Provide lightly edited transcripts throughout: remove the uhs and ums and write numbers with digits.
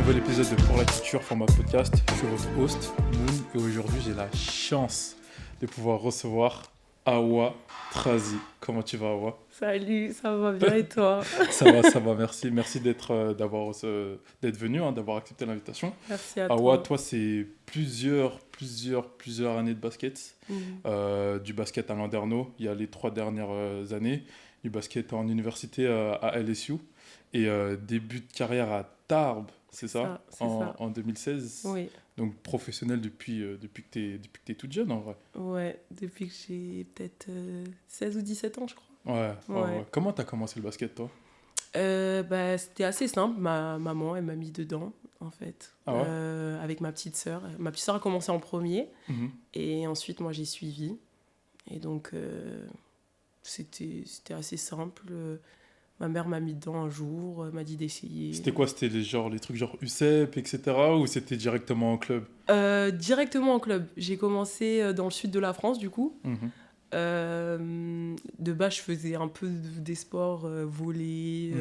nouvel épisode de Pour la culture, format podcast. Je suis votre host, Moon, et aujourd'hui j'ai la chance de pouvoir recevoir Hawa Trazi. Comment tu vas, Hawa? Salut, ça va bien et toi? Ça va, merci. Merci d'être venu, d'avoir accepté l'invitation. Merci à Hawa, toi. toi, c'est plusieurs années de basket. Du basket à Landerneau, il y a les 3 dernières années. Du basket en université à LSU. Et début de carrière à Tarbes, c'est ça, C'est ça. En 2016. Oui, Donc professionnel depuis que t'es toute jeune en vrai. ouais, depuis que j'ai peut-être 16 ou 17 ans, je crois. Ouais. Comment t'as commencé le basket, toi? C'était assez simple. Ma maman, elle m'a mis dedans, en fait, Ah ouais? avec ma petite sœur. Ma petite sœur a commencé en premier, Mhm. et ensuite, moi, j'ai suivi. Et donc, c'était assez simple. Ma mère m'a mis dedans un jour, m'a dit d'essayer. C'était quoi? C'était les trucs genre UCEP, etc. Ou c'était directement en club? Directement en club. J'ai commencé dans le sud de la France, du coup. Mhm. De base, je faisais un peu des sports, volley,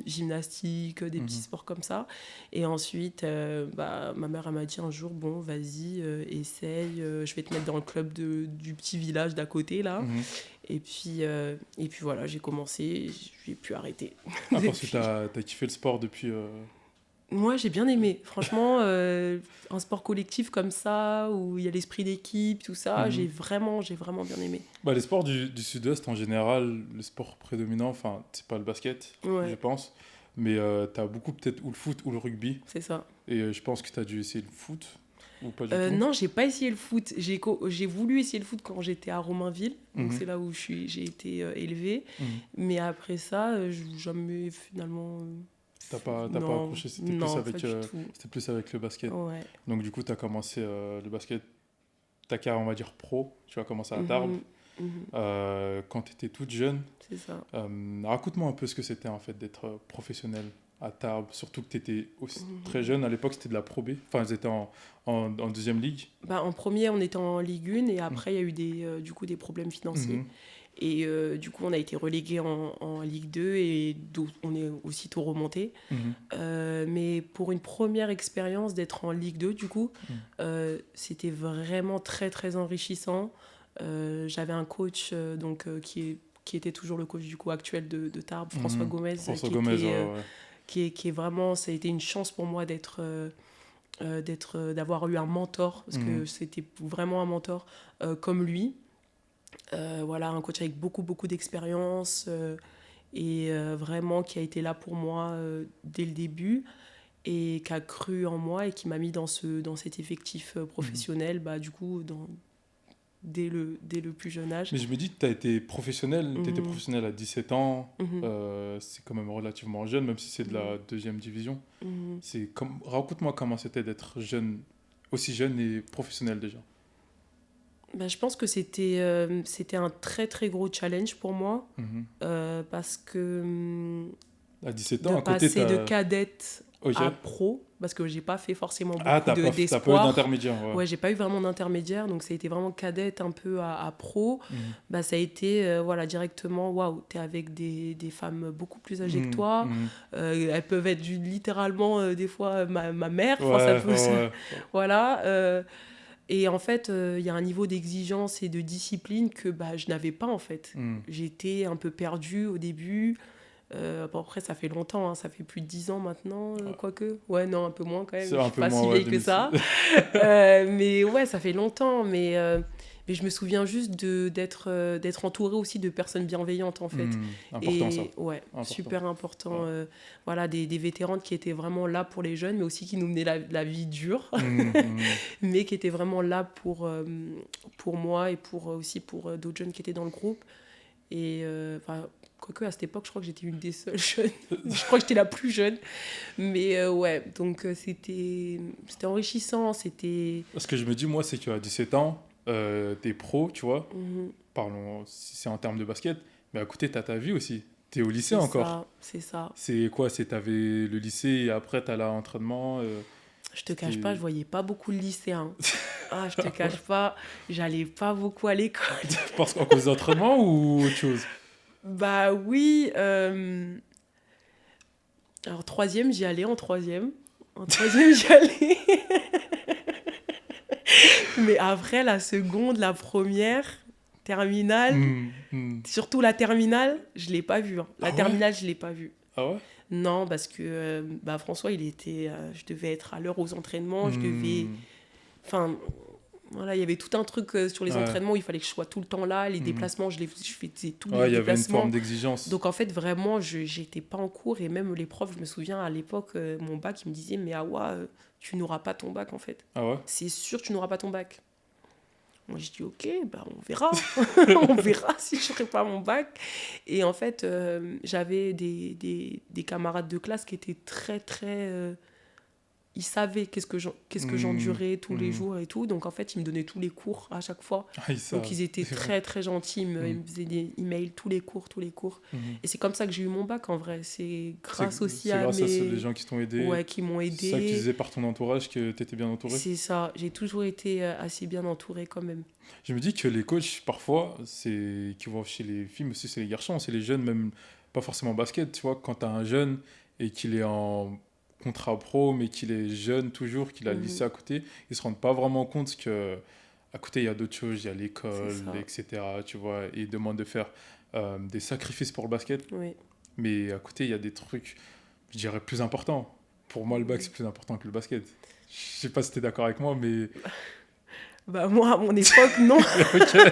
gymnastique, des petits sports comme ça. Et ensuite, ma mère elle m'a dit un jour, bon, vas-y, essaye, je vais te mettre dans le club du petit village d'à côté, là. Mhm. Et puis voilà, j'ai commencé, j'ai pu arrêter. Ah, parce que Depuis. t'as kiffé le sport depuis... Moi, j'ai bien aimé. Franchement, un sport collectif comme ça, où il y a l'esprit d'équipe, tout ça, Mhm. j'ai vraiment bien aimé. Bah, les sports du sud-est en général, le sport prédominant, enfin, c'est pas le basket, je Ouais, pense. Mais t'as beaucoup peut-être ou le foot ou le rugby. c'est ça. Et je pense que t'as dû essayer le foot, ou pas du tout. Non, j'ai pas essayé le foot. J'ai voulu essayer le foot quand j'étais à Romainville. Donc Mhm. c'est là où j'ai été élevée. Mhm. Mais après ça, jamais finalement... T'as pas non, accroché, c'était non, pas du tout. plus avec le basket. Ouais. Donc du coup, tu as commencé le basket, ta carrière, on va dire pro, tu as commencé à Tarbes. Mhm. Quand tu étais toute jeune. C'est ça. Raconte-moi un peu ce que c'était en fait d'être professionnel à Tarbes, surtout que tu étais aussi Mhm. très jeune. À l'époque, c'était de la Pro B, enfin, ils étaient en deuxième ligue. En premier, on était en Ligue 1 et après, il y a eu du coup, des problèmes financiers. Mhm. Et du coup, on a été relégué en Ligue 2 et on est aussitôt remonté. Mhm. Mais pour une première expérience d'être en Ligue 2, du coup, c'était vraiment très, très enrichissant. J'avais un coach qui était toujours le coach du coup, actuel de Tarbes, François Gomez, François Gomez, qui est vraiment... Ça a été une chance pour moi d'avoir eu un mentor, parce que c'était vraiment un mentor comme lui. Voilà, un coach avec beaucoup, beaucoup d'expérience et vraiment qui a été là pour moi dès le début et qui a cru en moi et qui m'a mis dans cet effectif professionnel, du coup, dès le plus jeune âge. Mais je me dis que tu as été professionnel, tu étais professionnel à 17 ans, c'est quand même relativement jeune, même si c'est de la deuxième division. Raconte-moi comment c'était d'être jeune, aussi jeune et professionnel déjà. Je pense que c'était un très très gros challenge pour moi parce que à 17 ans, de à côté, passer de cadette okay. à pro, parce que j'ai pas fait forcément beaucoup t'as pas eu d'intermédiaire. Ouais, j'ai pas eu vraiment d'intermédiaire, donc ça a été vraiment cadette un peu à pro. Ça a été directement, waouh, t'es avec des femmes beaucoup plus âgées que toi. Elles peuvent être littéralement des fois ma mère. Voilà. Et en fait, il y a un niveau d'exigence et de discipline que je n'avais pas en fait. J'étais un peu perdue au début. Après, ça fait longtemps, hein, ça fait plus de 10 ans maintenant, quoique. Ouais, non, un peu moins quand même. Je suis pas si vieille que ça. Mais ouais, ça fait longtemps. Mais je me souviens juste d'être entourée aussi de personnes bienveillantes en fait. Important ça. Ouais, important. Super important. Voilà, des vétérantes qui étaient vraiment là pour les jeunes, mais aussi qui nous menaient la vie dure, mais qui étaient vraiment là pour moi et aussi pour d'autres jeunes qui étaient dans le groupe. Et quoique à cette époque, je crois que j'étais une des seules jeunes. Je crois que j'étais la plus jeune. Mais ouais, donc c'était enrichissant. Ce que je me dis, moi, c'est qu'à 17 ans, t'es pro, tu vois. Parlons, si c'est en termes de basket. Mais à côté, t'as ta vie aussi. T'es au lycée encore. C'est ça. C'est quoi? T'avais le lycée et après, t'as l'entraînement Je te cache pas, je voyais pas beaucoup de lycéens. Je te cache pas, j'allais pas beaucoup à l'école. Parce qu'en cause d'entraînement ou autre chose? Oui. Alors, troisième, j'y allais en troisième. En troisième, j'y allais. Mais après, la seconde, la première, terminale, surtout la terminale, je ne l'ai pas vue. Hein. La terminale, je ne l'ai pas vue. Ah ouais? Non, parce que François, je devais être à l'heure aux entraînements, je devais... Enfin, voilà, il y avait tout un truc sur les entraînements où il fallait que je sois tout le temps là. Les déplacements, je faisais tous les déplacements. Il y avait une forme d'exigence. Donc, en fait, vraiment, je n'étais pas en cours. Et même les profs, je me souviens, à l'époque, mon bac, ils me disaient « Mais Awa, tu n'auras pas ton bac, en fait. Ah ouais? C'est sûr, tu n'auras pas ton bac. » Moi, je dis « Ok, on verra. On verra si je n'aurai pas mon bac. » Et en fait, j'avais des camarades de classe qui étaient très, très... ils savaient qu'est-ce que j'endurais tous les jours et tout. Donc, en fait, ils me donnaient tous les cours à chaque fois. Donc, ils étaient très, très gentils. Ils me faisaient des emails, tous les cours. Et c'est comme ça que j'ai eu mon bac, en vrai. C'est grâce aussi à les gens qui t'ont aidé. Ouais, qui m'ont aidé. C'est ça que tu disais par ton entourage, que tu étais bien entouré. C'est ça. J'ai toujours été assez bien entourée, quand même. Je me dis que les coachs, parfois, qui vont chez les filles, mais aussi c'est les garçons, c'est les jeunes, même pas forcément basket. Tu vois, quand tu as un jeune et qu'il est en contrat pro, mais qu'il est jeune toujours, qu'il a le lycée à côté, ils se rendent pas vraiment compte que à côté il y a d'autres choses, il y a l'école, etc. Tu vois, et ils demandent de faire des sacrifices pour le basket. Oui. Mais à côté il y a des trucs, je dirais, plus importants. Pour moi, le bac c'est plus important que le basket. Je sais pas si tu es d'accord avec moi, mais moi, à mon époque, non. Okay.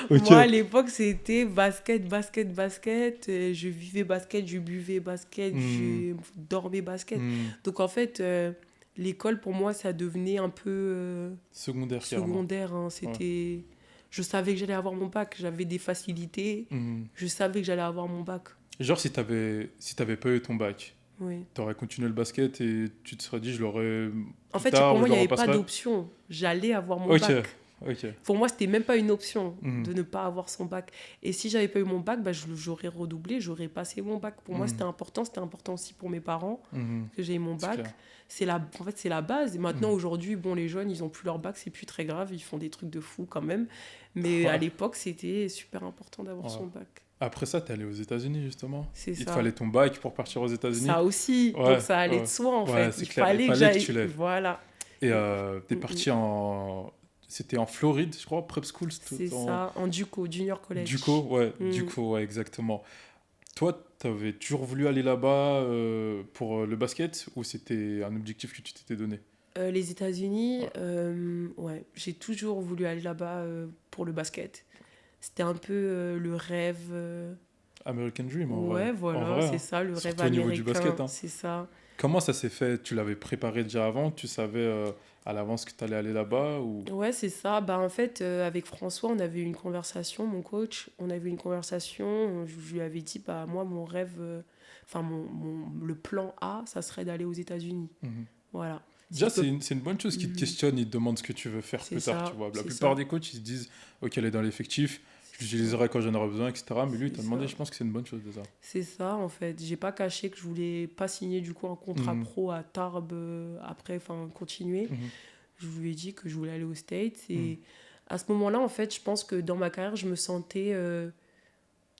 Moi, à l'époque, c'était basket. Je vivais basket, je buvais basket, je dormais basket. Donc, en fait, l'école, pour moi, ça devenait un peu... secondaire. Hein. C'était... Je savais que j'allais avoir mon bac. J'avais des facilités. Je savais que j'allais avoir mon bac. Genre, si t'avais pas eu ton bac, oui. T'aurais continué le basket et tu te serais dit, je l'aurais. En fait, pour moi, il n'y avait pas d'option. J'allais avoir mon bac. Pour moi, c'était même pas une option de ne pas avoir son bac. Et si j'avais pas eu mon bac, j'aurais redoublé, j'aurais passé mon bac. Pour moi, c'était important aussi pour mes parents que j'ai eu mon bac. En fait, c'est la base. Et maintenant, aujourd'hui, les jeunes, ils ont plus leur bac, c'est plus très grave, ils font des trucs de fou quand même. Mais à l'époque, c'était super important d'avoir son bac. Après ça, t'es allé aux États-Unis justement. C'est ça. Il te fallait ton bac pour partir aux États-Unis. Ça aussi, donc ça allait de soi en fait. Il fallait que j'aille. Voilà. Et t'es parti C'était en Floride, je crois, prep school. C'est ça, en Duco, Junior College. Duco, ouais, exactement. Toi, t'avais toujours voulu aller là-bas pour le basket ou c'était un objectif que tu t'étais donné? Les États-Unis, j'ai toujours voulu aller là-bas pour le basket. C'était un peu le rêve. American Dream, en vrai. Ouais, voilà, c'est ça, le rêve américain. Au niveau du basket, hein. C'est ça. Comment ça s'est fait? Tu l'avais préparé déjà avant? Tu savais à l'avance que tu allais aller là-bas ou... Ouais, c'est ça. En fait, avec François, on avait eu une conversation, mon coach. On avait eu une conversation. Je lui avais dit, moi, mon rêve, le plan A, ça serait d'aller aux États-Unis. Voilà. Déjà, c'est une bonne chose qu'ils te questionnent, ils te demandent ce que tu veux faire plus tard. Tu vois. La plupart des coachs, ils se disent ok, elle est dans l'effectif, je l'utiliserai quand j'en aurai besoin, etc. Mais lui, il t'a demandé, je pense que c'est une bonne chose déjà. C'est ça, en fait. J'ai pas caché que je voulais pas signer du coup un contrat pro à Tarbes après, continuer. Je lui ai dit que je voulais aller aux States. Et à ce moment-là, en fait, je pense que dans ma carrière, je me sentais.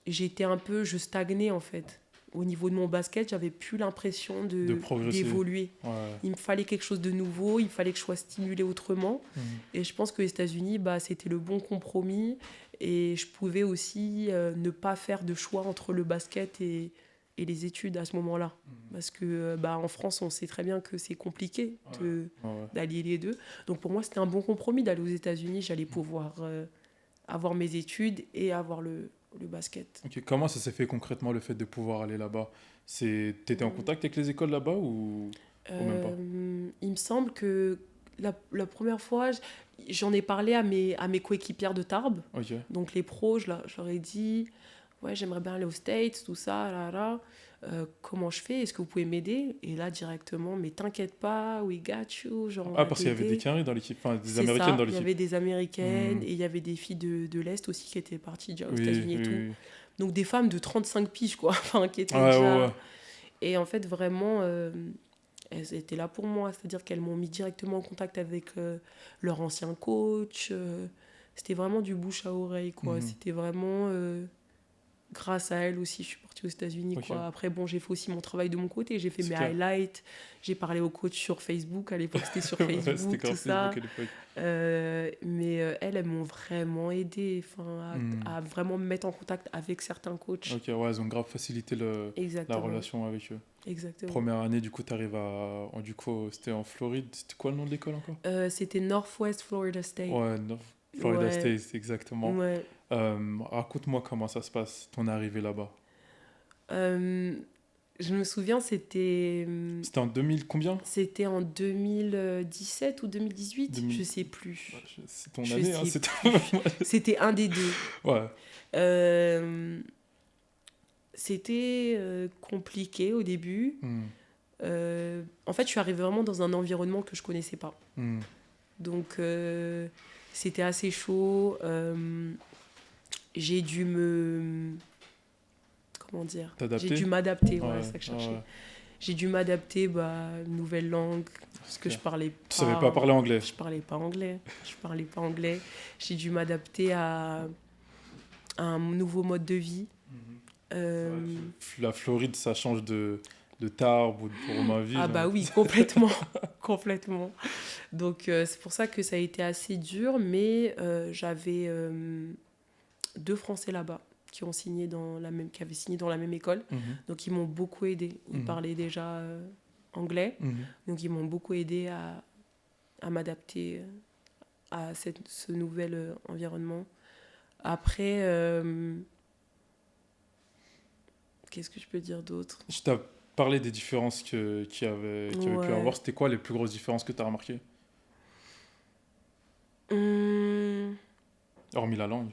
Je stagnais en fait. Au niveau de mon basket, j'avais plus l'impression d'évoluer. Ouais. Il me fallait quelque chose de nouveau, il fallait que je sois stimulée autrement. Et je pense que les États-Unis, c'était le bon compromis. Et je pouvais aussi ne pas faire de choix entre le basket et les études à ce moment-là. Parce que en France, on sait très bien que c'est compliqué d'allier les deux. Donc pour moi, c'était un bon compromis d'aller aux États-Unis. J'allais pouvoir avoir mes études et avoir le basket. Okay. Comment ça s'est fait concrètement, le fait de pouvoir aller là-bas? T'étais en contact avec les écoles là-bas ou même pas? Il me semble que la première fois, j'en ai parlé à mes coéquipières de Tarbes. Okay. Donc les pros, je leur ai dit ouais, j'aimerais bien aller aux States, tout ça, comment je fais? Est-ce que vous pouvez m'aider? Et là, directement, mais t'inquiète pas, we got you. Parce qu'il y avait des Quinry dans l'équipe, des Américaines dans l'équipe. Il y avait des Américaines et il y avait des filles de l'Est aussi qui étaient parties déjà aux États-Unis et tout. Oui. Donc des femmes de 35 piges, quoi, qui étaient déjà... Ouais. Et en fait, vraiment, elles étaient là pour moi. C'est-à-dire qu'elles m'ont mis directement en contact avec leur ancien coach. C'était vraiment du bouche à oreille, quoi. C'était vraiment... grâce à elle aussi, je suis partie aux États-Unis. Ok. Quoi. Après, bon, j'ai fait aussi mon travail de mon côté. J'ai fait C'est mes clair. highlights. J'ai parlé au coach sur Facebook. À l'époque, c'était sur Ouais, c'était Facebook, tout grave ça. Facebook à l'époque. Mais elles m'ont vraiment aidé Hmm. à vraiment me mettre en contact avec certains coachs. Ok, ouais, ils ont grave facilité la Exactement. relation avec eux. Exactement. Première année, du coup, t'arrives à... Du coup, c'était en Floride. C'était quoi le nom de l'école encore? C'était Northwest Florida State. Ouais, Florida Ouais. State, exactement. Ouais. Raconte-moi comment ça se passe, ton arrivée là-bas. Je me souviens, c'était C'était en 2000 combien? en 2017 ou 2018, 2000. je sais plus. C'est ton Je année, hein, sais c'est C'était un des deux. Ouais. C'était compliqué au début. Hmm. En fait, je suis arrivée vraiment dans un environnement que je connaissais pas. Hmm. Donc, c'était assez chaud. J'ai dû me... Comment dire? T'adapter? J'ai dû m'adapter, ouais, Ouais, c'est ça que je cherchais. ouais. J'ai dû m'adapter, nouvelle langue, parce que je clair. parlais Tu savais pas parler anglais? Je parlais pas anglais. Je parlais pas anglais. J'ai dû m'adapter à un nouveau mode de vie. La Floride, ça change de Tarbes ou de Romainville. Ah bah oui, complètement. Complètement. Donc, c'est pour ça que ça a été assez dur, mais j'avais 2 Français là-bas qui avaient signé dans la même école. Mhm. Donc, ils m'ont beaucoup aidé. Ils Mhm. parlaient déjà anglais. Mhm. Donc, ils m'ont beaucoup aidé à m'adapter à ce nouvel environnement. Après, qu'est-ce que je peux dire d'autre? Je t'ai parlé des différences qu'il y avait pu Ouais. avoir. C'était quoi les plus grosses différences que tu as remarquées? Hormis la langue.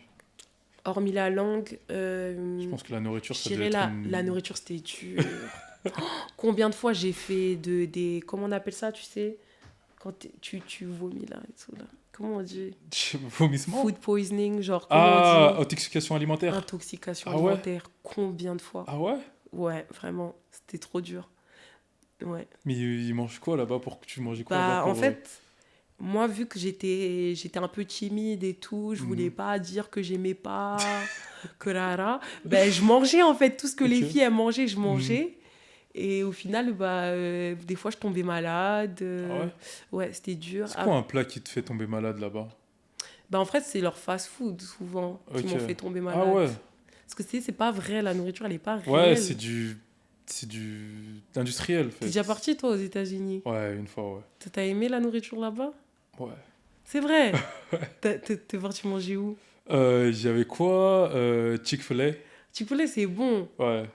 Hormis la langue, Je pense que la nourriture, je ça dirais devait être la nourriture, c'était dur. Combien de fois j'ai fait des... Comment on appelle ça, tu sais? Quand tu vomis là et tout là. Comment on dit? Vomissement? Food poisoning, genre, comment on dit? Intoxication alimentaire. Intoxication Ah ouais? alimentaire. Combien de fois? Ah ouais? Ouais, vraiment, c'était trop dur. Ouais. Mais ils mangent quoi là-bas pour que tu manges quoi là-bas En pour... fait, moi, vu que j'étais un peu timide et tout, je voulais pas dire que j'aimais pas, que rara, je mangeais en fait tout ce que les Ok. filles elles mangeaient, je mangeais. Et au final, des fois, je tombais malade. Ah ouais? Ouais, c'était dur. C'est quoi un plat qui te fait tomber malade là-bas? En fait, c'est leur fast-food souvent qui Ok. m'ont fait tomber malade. Ah ouais? Parce que c'est pas vrai, la nourriture, elle est pas Ouais, réelle. c'est du industriel, en fait. T'es déjà parti, toi, aux États-Unis? Ouais, une fois, ouais. T'as aimé la nourriture là-bas? Ouais. C'est vrai. T'es parti manger où? J'avais quoi? Chick-fil-A. Chick-fil-A, c'est bon. Ouais.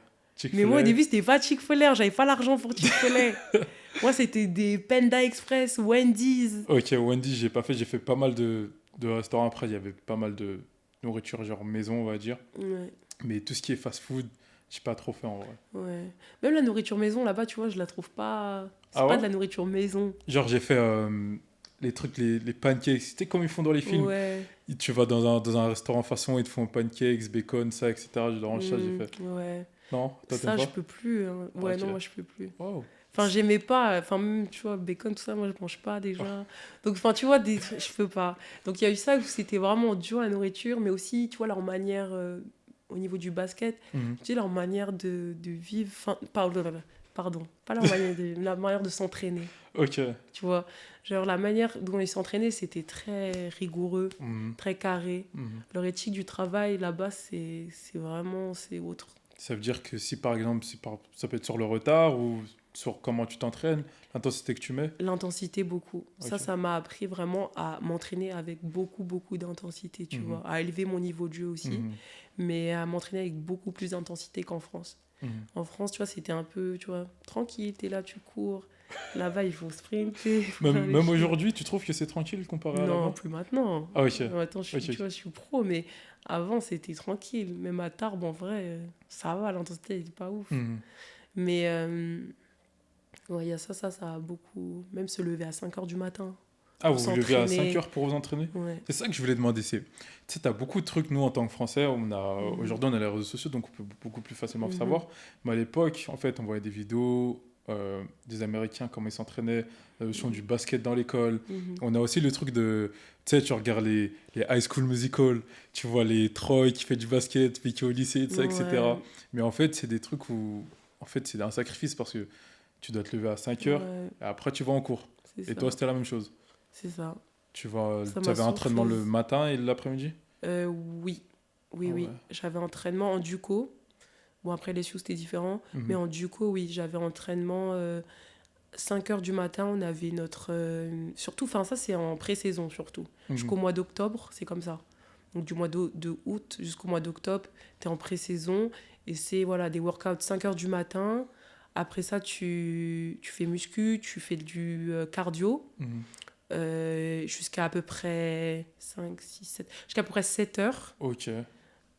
Mais moi, au début, c'était pas Chick-fil-A. J'avais pas l'argent pour Chick-fil-A. Moi, c'était des Panda Express, Wendy's. Ok, Wendy, j'ai pas fait. J'ai fait pas mal de restaurants. Après, il y avait pas mal de nourriture, genre maison, on va dire. Ouais, Mais tout ce qui est fast-food, j'ai pas trop fait en vrai. ouais. Même la nourriture maison, là-bas, tu vois, je la trouve pas... C'est Ah pas ouais? de la nourriture maison. Genre, j'ai fait les trucs, les pancakes. C'était comme ils font dans les films. Ouais. Tu vas dans un restaurant façon, ils te font pancakes, bacon, ça, etc. Dans ça, j'ai fait. Ouais. Non, toi, Ça, t'aimes je pas? peux plus. Hein. Ouais, Ok. non, moi, je peux plus. Wow. Enfin, j'aimais pas. Enfin, même, tu vois, bacon, tout ça, moi, je mange pas déjà. Donc, enfin, tu vois, je peux pas. Donc, il y a eu ça où c'était vraiment dur, la nourriture, mais aussi, tu vois, leur manière, au niveau du basket, Mhm. tu sais, leur manière de vivre. Enfin, pardon, pas la manière de s'entraîner. Ok. Tu vois, genre, la manière dont ils s'entraînaient, c'était très rigoureux, Mhm. très carré. Mhm. Leur éthique du travail, là-bas, c'est vraiment, c'est autre. Ça veut dire que si par exemple, ça peut être sur le retard ou sur comment tu t'entraînes, l'intensité que tu mets. L'intensité, beaucoup. Ok. Ça m'a appris vraiment à m'entraîner avec beaucoup, beaucoup d'intensité, tu Mhm. vois. À élever mon niveau de jeu aussi, Mhm. mais à m'entraîner avec beaucoup plus d'intensité qu'en France. Mhm. En France, tu vois, c'était un peu, tu vois, tranquille, t'es là, tu cours. Là-bas, il faut sprinter. faut faire les Même choses. aujourd'hui, tu trouves que c'est tranquille comparé à Non, là-bas? plus maintenant. Ah ok. Attends, Ok. tu vois, je suis pro, mais avant, c'était tranquille. Même à Tarbes, en vrai, ça va, l'intensité, elle est pas ouf. Mhm. Mais, ouais, il y a ça a beaucoup... Même se lever à 5h du matin. Ah, Pour vous vous levez à s'entraîner. 5 heures pour vous entraîner? Ouais. C'est ça que je voulais demander. Tu sais, t'as beaucoup de trucs, nous, en tant que Français. Aujourd'hui, on a les réseaux sociaux, donc on peut beaucoup plus facilement Mhm. savoir. Mais à l'époque, en fait, on voyait des vidéos des Américains, comment ils s'entraînaient, la notion du basket dans l'école. Mhm. On a aussi le truc de, tu sais, tu regardes les High School Musical, tu vois les Troy qui fait du basket, puis qui est au lycée, tout ça, etc. Ouais, Mais en fait, c'est des trucs où, en fait, c'est un sacrifice parce que tu dois te lever à 5 heures ouais, et après tu vas en cours. c'est Et ça. toi, c'était la même chose. C'est ça. Ça Tu m'a avais entraînement le souffleuse. matin et l'après-midi? Oui, oui, Ah oui. ouais. J'avais entraînement en duco. Bon, après, les sioux, c'était différent. Mais Mhm. en duco, oui, j'avais entraînement 5 heures du matin. On avait notre... surtout, enfin, ça, c'est en pré-saison, surtout. Mhm. Jusqu'au mois d'octobre, c'est comme ça. Donc, du mois de août jusqu'au mois d'octobre, tu es en pré-saison. Et c'est, voilà, des workouts 5 heures du matin. Après ça, tu fais muscu, tu fais du cardio. Mhm. Jusqu'à à peu près 5 6 7 jusqu'à à peu près 7 heures. Ok.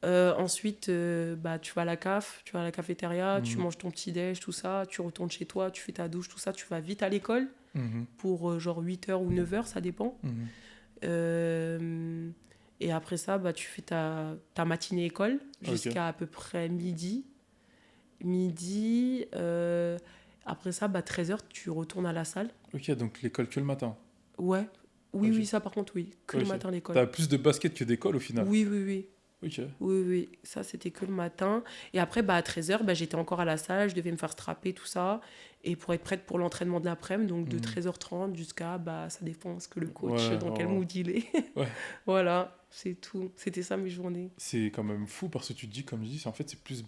Ensuite, bah, tu vas à la caf, tu vas à la cafétéria, tu Mhm. manges ton petit déj, tout ça, tu retournes chez toi, tu fais ta douche, tout ça, tu vas vite à l'école Mhm. pour genre 8 heures ou 9 heures, ça dépend. Mhm. Euh, et après ça, bah, tu fais ta matinée école Ok. jusqu'à à peu près midi. Midi, après ça, bah, 13 heures, tu retournes à la salle. Ok, donc l'école que le matin. Ouais, oui, Ok. oui, ça par contre, oui, que le Ok. matin l'école. T'as plus de basket que d'école au final. Oui, oui, oui. Ok. Oui, oui, ça c'était que le matin. Et après, bah, à 13 heures bah, j'étais encore à la salle, je devais me faire strapper, tout ça. Et pour être prête pour l'entraînement de l'après-midi, donc de Mhm. 13h30 jusqu'à, bah, ça dépend ce que le coach, Ouais, dans quel ouais, mood il est. ouais. Voilà, c'est tout. C'était ça mes journées. C'est quand même fou parce que tu te dis, comme je dis, en fait, c'est Ouais, plus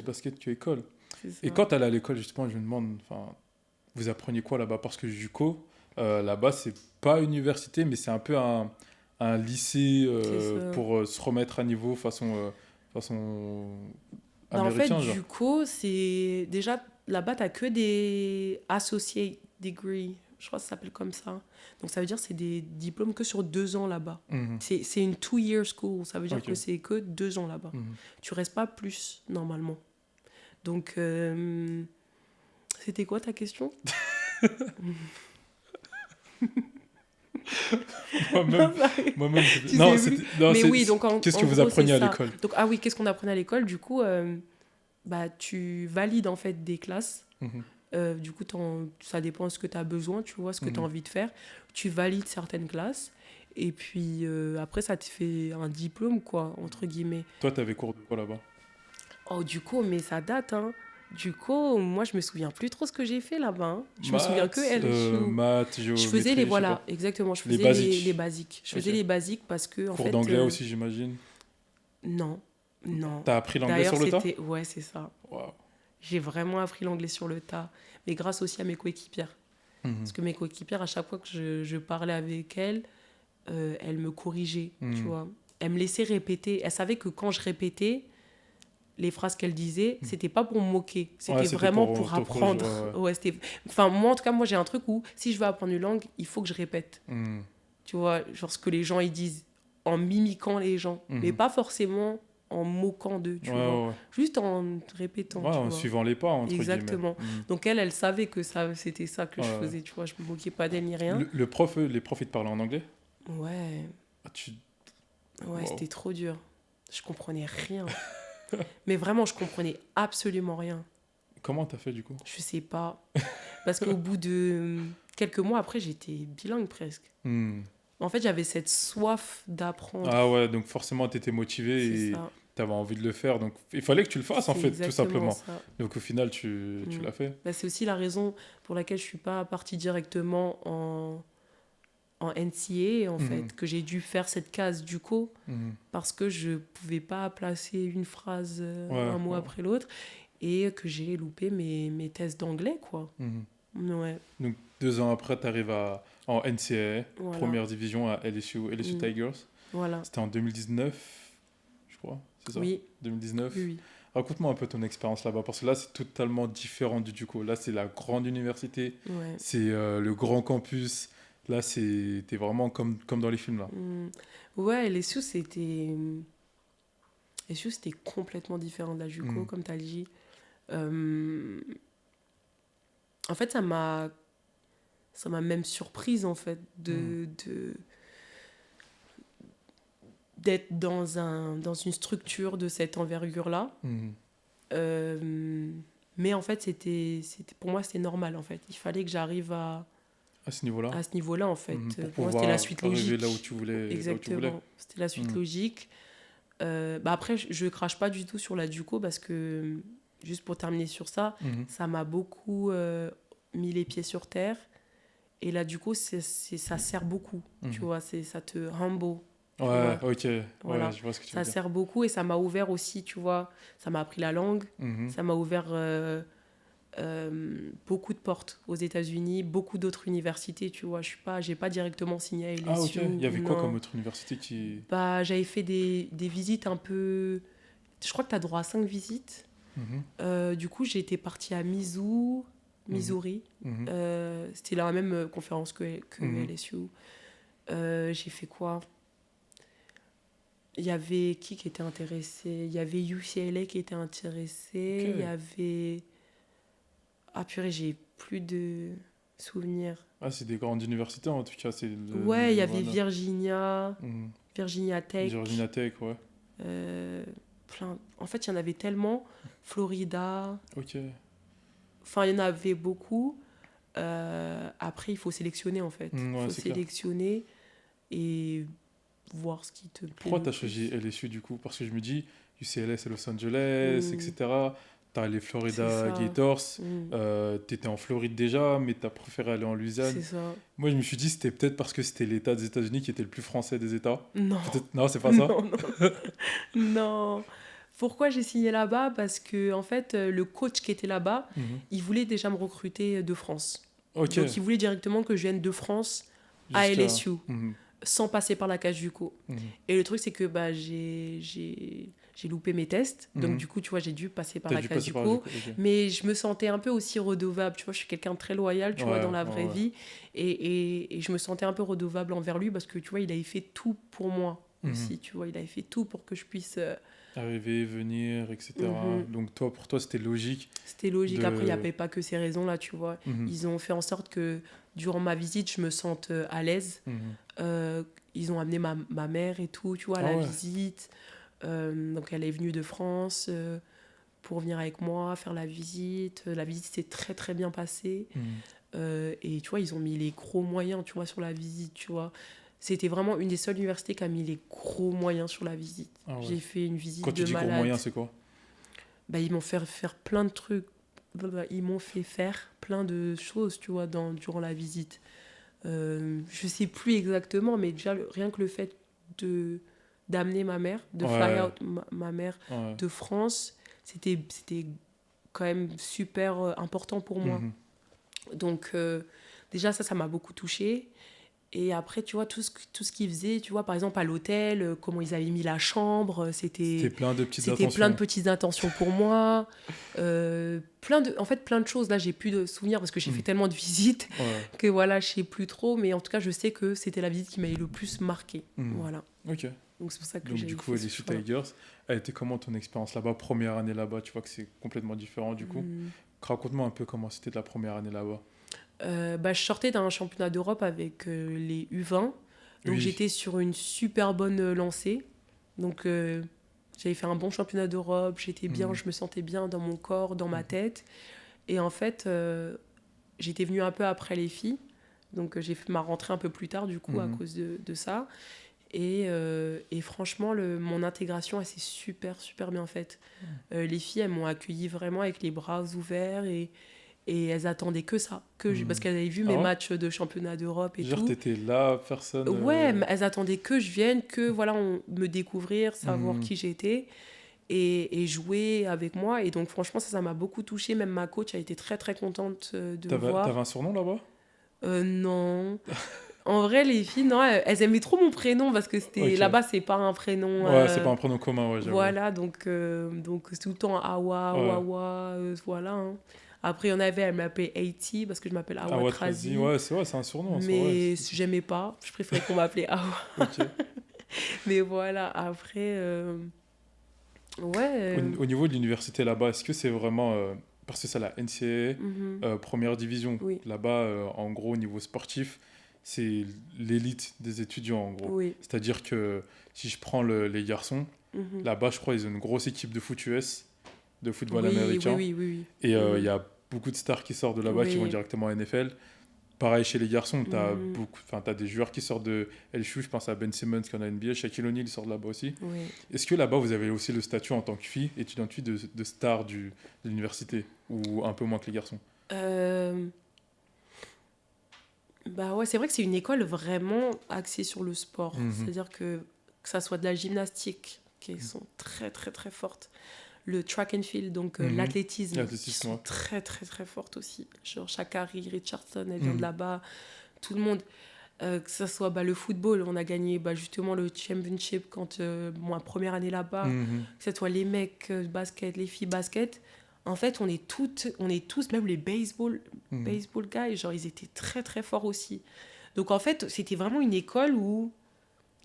basket que école. c'est Et ça. quand t'allais à l'école, justement, je me demande, enfin, vous appreniez quoi là-bas? Parce que JUCO, là-bas, c'est pas université, mais c'est un peu un lycée C'est ça. pour se remettre à niveau façon Bah, en fait, américain, genre. du coup, c'est déjà là-bas, t'as que des associate degree. Je crois que ça s'appelle comme ça. Donc, ça veut dire que c'est des diplômes que sur 2 ans là-bas. Mhm. C'est une 2-year school. Ça veut dire Ok. que c'est que 2 ans là-bas. Mhm. Tu restes pas plus, normalement. Donc, c'était quoi ta question? Moi-même, moi-même, Tu non, sais plus. c'était, non, Mais oui, donc qu'est-ce en que vous gros, c'est appreniez à ça. l'école? Donc, ah oui, qu'est-ce qu'on apprenait à l'école? Du coup, bah, tu valides en fait des classes. Mhm. Du coup, ça dépend de ce que tu as besoin, tu vois, ce que tu as Mhm. envie de faire. Tu valides certaines classes. Et puis après, ça te fait un diplôme, quoi, entre guillemets. Toi, t'avais cours de quoi là-bas? Oh, du coup, mais ça date, hein. Du coup, moi, je me souviens plus trop ce que j'ai fait là-bas, hein. Je me souviens que LSU. Maths, Je faisais les, géométrie, je sais pas. voilà, exactement, je Les faisais les basiques. basiques. Je Ok. faisais les basiques parce que, en Cours fait, d'anglais aussi, j'imagine. non, non. T'as appris l'anglais D'ailleurs, sur le tas? c'était, ouais, c'est ça. Waouh. J'ai vraiment appris l'anglais sur le tas, mais grâce aussi à mes coéquipières. Mhm. Parce que mes coéquipières, à chaque fois que je parlais avec elles, elles me corrigeaient, tu Mhm. vois. Elles me laissaient répéter. Elles savaient que quand je répétais les phrases qu'elles disaient, c'était pas pour me moquer, Ouais, c'était c'était vraiment pour pour te corriger. apprendre. Ouais, ouais. Ouais, enfin, moi, en tout cas, moi, j'ai un truc où si je veux apprendre une langue, il faut que je répète. Mhm. Tu vois, genre ce que les gens ils disent en mimiquant les gens, mais Mhm. pas forcément en moquant d'eux, Ouais, tu vois. ouais, ouais. Juste en répétant, Ouais, tu en vois. suivant les pas, entre guillemets. Exactement. Mhm. Donc elle savait que ça, c'était ça que Ouais, je ouais. faisais, tu vois. Je me moquais pas d'elle ni rien. Les profs, ils te parlaient en anglais? Ouais, Ah, ouais, Waouh. c'était trop dur. Je comprenais rien. Mais vraiment, je comprenais absolument rien. Comment t'as fait du coup? Je sais pas. Parce qu'au bout de quelques mois après, j'étais bilingue presque. Hmm. En fait, j'avais cette soif d'apprendre. Ah ouais, donc forcément, t'étais C'est motivé et ça. t'avais envie de le faire. Donc il fallait que tu le fasses, en C'est fait, tout exactement simplement. ça. Donc au final, tu Mm. l'as fait. Bah, c'est aussi la raison pour laquelle je suis pas partie directement en NCA, en Mhm. fait, que j'ai dû faire cette case du co Mhm. parce que je pouvais pas placer une phrase, Ouais, un mot ouais. après l'autre, et que j'ai loupé mes tests d'anglais, quoi. Mhm. Ouais, Donc 2 ans après, t'arrives en NCAA, voilà. première division à LSU Mm. Tigers. Voilà. C'était en 2019, je crois, c'est ça? Oui, 2019. oui, oui. Raconte-moi un peu ton expérience là-bas, parce que là, c'est totalement différent du Duco. Là, c'est la grande université, Ouais. c'est le grand campus. Là, t'es vraiment comme dans les films, là. Mm. Ouais, les sous, c'était complètement différent de la JUCO, Mhm. comme tu as dit. Euh, En fait, ça m'a même surprise, en fait, Mhm. d'être dans une structure de cette envergure-là. Mhm. Euh, Mais en fait, pour moi, c'était normal, en fait. Il fallait que j'arrive À ce niveau-là. à ce niveau-là, en fait. Pour moi, c'était la suite logique. arriver là où tu voulais. Exactement. C'était la suite logique. Après, je crache pas du tout sur la Duco parce que, juste pour terminer sur ça, ça m'a beaucoup mis les pieds sur terre. Et la Duco, ça sert beaucoup. Tu vois, ça te humble. Ouais, ok. Voilà. Ouais, je vois ce que tu veux dire. Ça sert beaucoup et ça m'a ouvert aussi, tu vois. Ça m'a appris la langue. Ça m'a ouvert beaucoup de portes aux États-Unis, beaucoup d'autres universités, tu vois. J'ai pas directement signé à LSU. Ah, ok. Il y avait quoi comme autre université qui... J'avais fait des visites un peu... Je crois que tu as droit à 5 visites. Du coup, j'ai été partie à Missouri. C'était la même conférence que LSU. J'ai fait quoi? Il y avait qui était intéressé? Il y avait UCLA qui était intéressé. Okay. Il y avait... Ah purée, j'ai plus de souvenirs. Ah, c'est des grandes universités en tout cas. Ouais, il y avait Virginia Tech. Virginia Tech, ouais. En fait, il y en avait tellement. Florida. Ok. Enfin, il y en avait beaucoup. Après, il faut sélectionner, en fait. Il faut sélectionner et voir ce qui te plaît. Pourquoi tu as choisi LSU, du coup? Parce que je me dis, UCLA, c'est Los Angeles, etc. Tu as les Florida Gators. Tu étais en Floride déjà, mais tu as préféré aller en Louisiane. C'est ça. Moi, je me suis dit, c'était peut-être parce que c'était l'État des États-Unis qui était le plus français des États. Non. Non, c'est pas ça? Non. Pourquoi j'ai signé là-bas? Parce que, en fait, le coach qui était là-bas, il voulait déjà me recruter de France. Okay. Donc, il voulait directement que je vienne de France à LSU, sans passer par la case JUCO. Et le truc, c'est que j'ai loupé mes tests. Donc, du coup, tu vois, j'ai dû passer par la case JUCO. Okay. Mais je me sentais un peu aussi redevable. Tu vois, je suis quelqu'un de très loyal, tu vois, dans la vraie vie. Et je me sentais un peu redevable envers lui parce que, tu vois, il avait fait tout pour moi aussi. Tu vois, il avait fait tout pour que je puisse... arriver, venir, etc. Donc pour toi, c'était logique. C'était logique. Après, il n'y avait pas que ces raisons-là, tu vois. Ils ont fait en sorte que durant ma visite, je me sente à l'aise. Ils ont amené ma mère et tout, tu vois, à la visite. Donc, elle est venue de France pour venir avec moi, faire la visite. La visite s'est très, très bien passée. Et tu vois, ils ont mis les gros moyens, tu vois, sur la visite, tu vois. C'était vraiment une des seules universités qui a mis les gros moyens sur la visite. Ah ouais. J'ai fait une visite de malade. Quand tu dis gros moyens, c'est quoi? Ils m'ont fait faire plein de trucs. Ils m'ont fait faire plein de choses, tu vois, durant la visite. Je sais plus exactement, mais déjà, rien que le fait d'amener ma mère, de fly out ma mère de France, c'était quand même super important pour moi. Donc, déjà, ça m'a beaucoup touchée. Et après, tu vois, tout ce qu'ils faisaient, tu vois, par exemple, à l'hôtel, comment ils avaient mis la chambre, c'était plein de petites attentions. Plein de petites attentions pour moi. Plein de choses. Là, j'ai plus de souvenirs parce que j'ai fait tellement de visites que voilà, je sais plus trop. Mais en tout cas, je sais que c'était la visite qui m'avait le plus marqué. Voilà. Ok. Donc, c'est pour ça que donc, du coup, LSU Tigers, elle était comment ton expérience là-bas, première année là-bas? Tu vois que c'est complètement différent, du coup. Raconte-moi un peu comment c'était la première année là-bas. Je sortais d'un championnat d'Europe avec les U20. Donc, j'étais sur une super bonne lancée. Donc, j'avais fait un bon championnat d'Europe. J'étais bien, je me sentais bien dans mon corps, dans ma tête. Et en fait, j'étais venue un peu après les filles. Donc, j'ai fait ma rentrée un peu plus tard, du coup, à cause de ça. Et franchement, mon intégration, elle s'est super, super bien faite. Les filles, elles m'ont accueillie vraiment avec les bras ouverts et elles attendaient que ça, parce qu'elles avaient vu mes matchs de championnat d'Europe et tout. Genre, t'étais là, personne... Ouais, elles attendaient que je vienne, que voilà, me découvrir, savoir qui j'étais et jouer avec moi. Et donc, franchement, ça m'a beaucoup touchée. Même ma coach a été très, très contente de me voir. T'avais un surnom là-bas? Non. En vrai, les filles, non, elles aimaient trop mon prénom parce que là-bas, c'est pas un prénom... Ouais, c'est pas un prénom commun, ouais, j'avoue. Voilà, donc c'est tout le temps Awa, Wawa, voilà, hein. Après, il y en avait, elle m'appelait Haiti parce que je m'appelle Awa Trazi. Ouais, c'est vrai, c'est un surnom. Mais j'aimais pas. Je préférais qu'on m'appelait Awa. Mais voilà, après... Au niveau de l'université là-bas, est-ce que c'est vraiment... parce que c'est la NCAA, première division. Oui. Là-bas, en gros, au niveau sportif, c'est l'élite des étudiants, en gros. Oui. C'est-à-dire que si je prends les garçons, là-bas, je crois qu'ils ont une grosse équipe de foot US. de football américain. Oui. Et il y a beaucoup de stars qui sortent de là-bas qui vont directement à NFL. Pareil chez les garçons, t'as des joueurs qui sortent de LSU, je pense à Ben Simmons qui en a NBA, Shaquille O'Neal sort de là-bas aussi. Oui. Est-ce que là-bas vous avez aussi le statut en tant que fille, étudiante fille, de star de l'université, ou un peu moins que les garçons? Bah ouais, c'est vrai que c'est une école vraiment axée sur le sport. C'est-à-dire que ça soit de la gymnastique, qui sont très très très fortes, le track and field, donc l'athlétisme, qui sont très très très fortes aussi. Genre Sha'Carri Richardson, elle vient de là-bas, tout le monde. Que ça soit le football, on a gagné justement le championship quand ma première année là-bas, que ce soit les mecs basket, les filles basket. En fait, on est tous, même les baseball guys, genre ils étaient très très forts aussi. Donc en fait, c'était vraiment une école où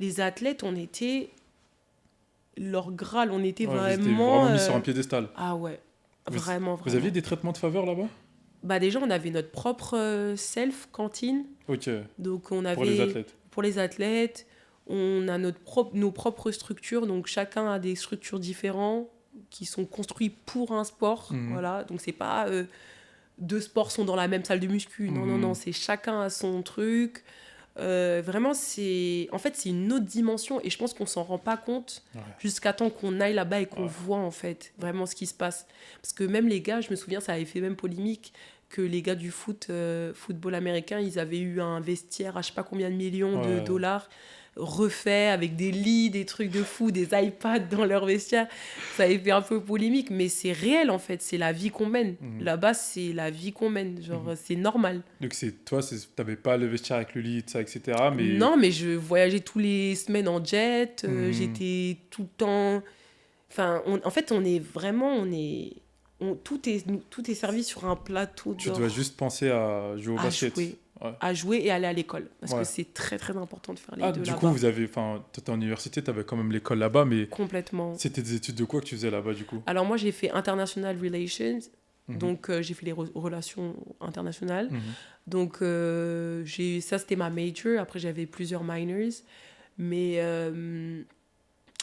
les athlètes, on était leur Graal, on était vraiment mis sur un piédestal. Ah ouais, vraiment. Vous aviez des traitements de faveur là-bas? Déjà, on avait notre propre self-cantine. Ok. Donc on avait pour les athlètes. On a nos propres structures, donc chacun a des structures différentes qui sont construites pour un sport. Voilà. Donc c'est pas deux sports sont dans la même salle de muscu. Non, c'est chacun a son truc. Vraiment, c'est une autre dimension et je pense qu'on s'en rend pas compte jusqu'à temps qu'on aille là-bas et qu'on voit en fait vraiment ce qui se passe. Parce que même les gars, je me souviens, ça avait fait même polémique que les gars du football américain, ils avaient eu un vestiaire à je sais pas combien de millions de dollars refait avec des lits, des trucs de fou, des iPads dans leur vestiaire. Ça avait fait un peu polémique, mais c'est réel en fait, c'est la vie qu'on mène. Là-bas, c'est la vie qu'on mène, genre c'est normal. Donc t'avais pas le vestiaire avec le lit, ça, etc. Mais... Non, mais je voyageais tous les semaines en jet, j'étais tout le temps... Enfin, en fait, on est vraiment... tout est servi sur un plateau. Tu dois juste penser à jouer au basket. À jouer et aller à l'école. Parce que c'est très, très important de faire les deux là-bas. Du coup, t'étais en université, t'avais quand même l'école là-bas, mais... Complètement. C'était des études de quoi que tu faisais là-bas, du coup? Alors, moi, j'ai fait International Relations. Donc, j'ai fait les relations internationales. Donc, ça, c'était ma major. Après, j'avais plusieurs minors. Mais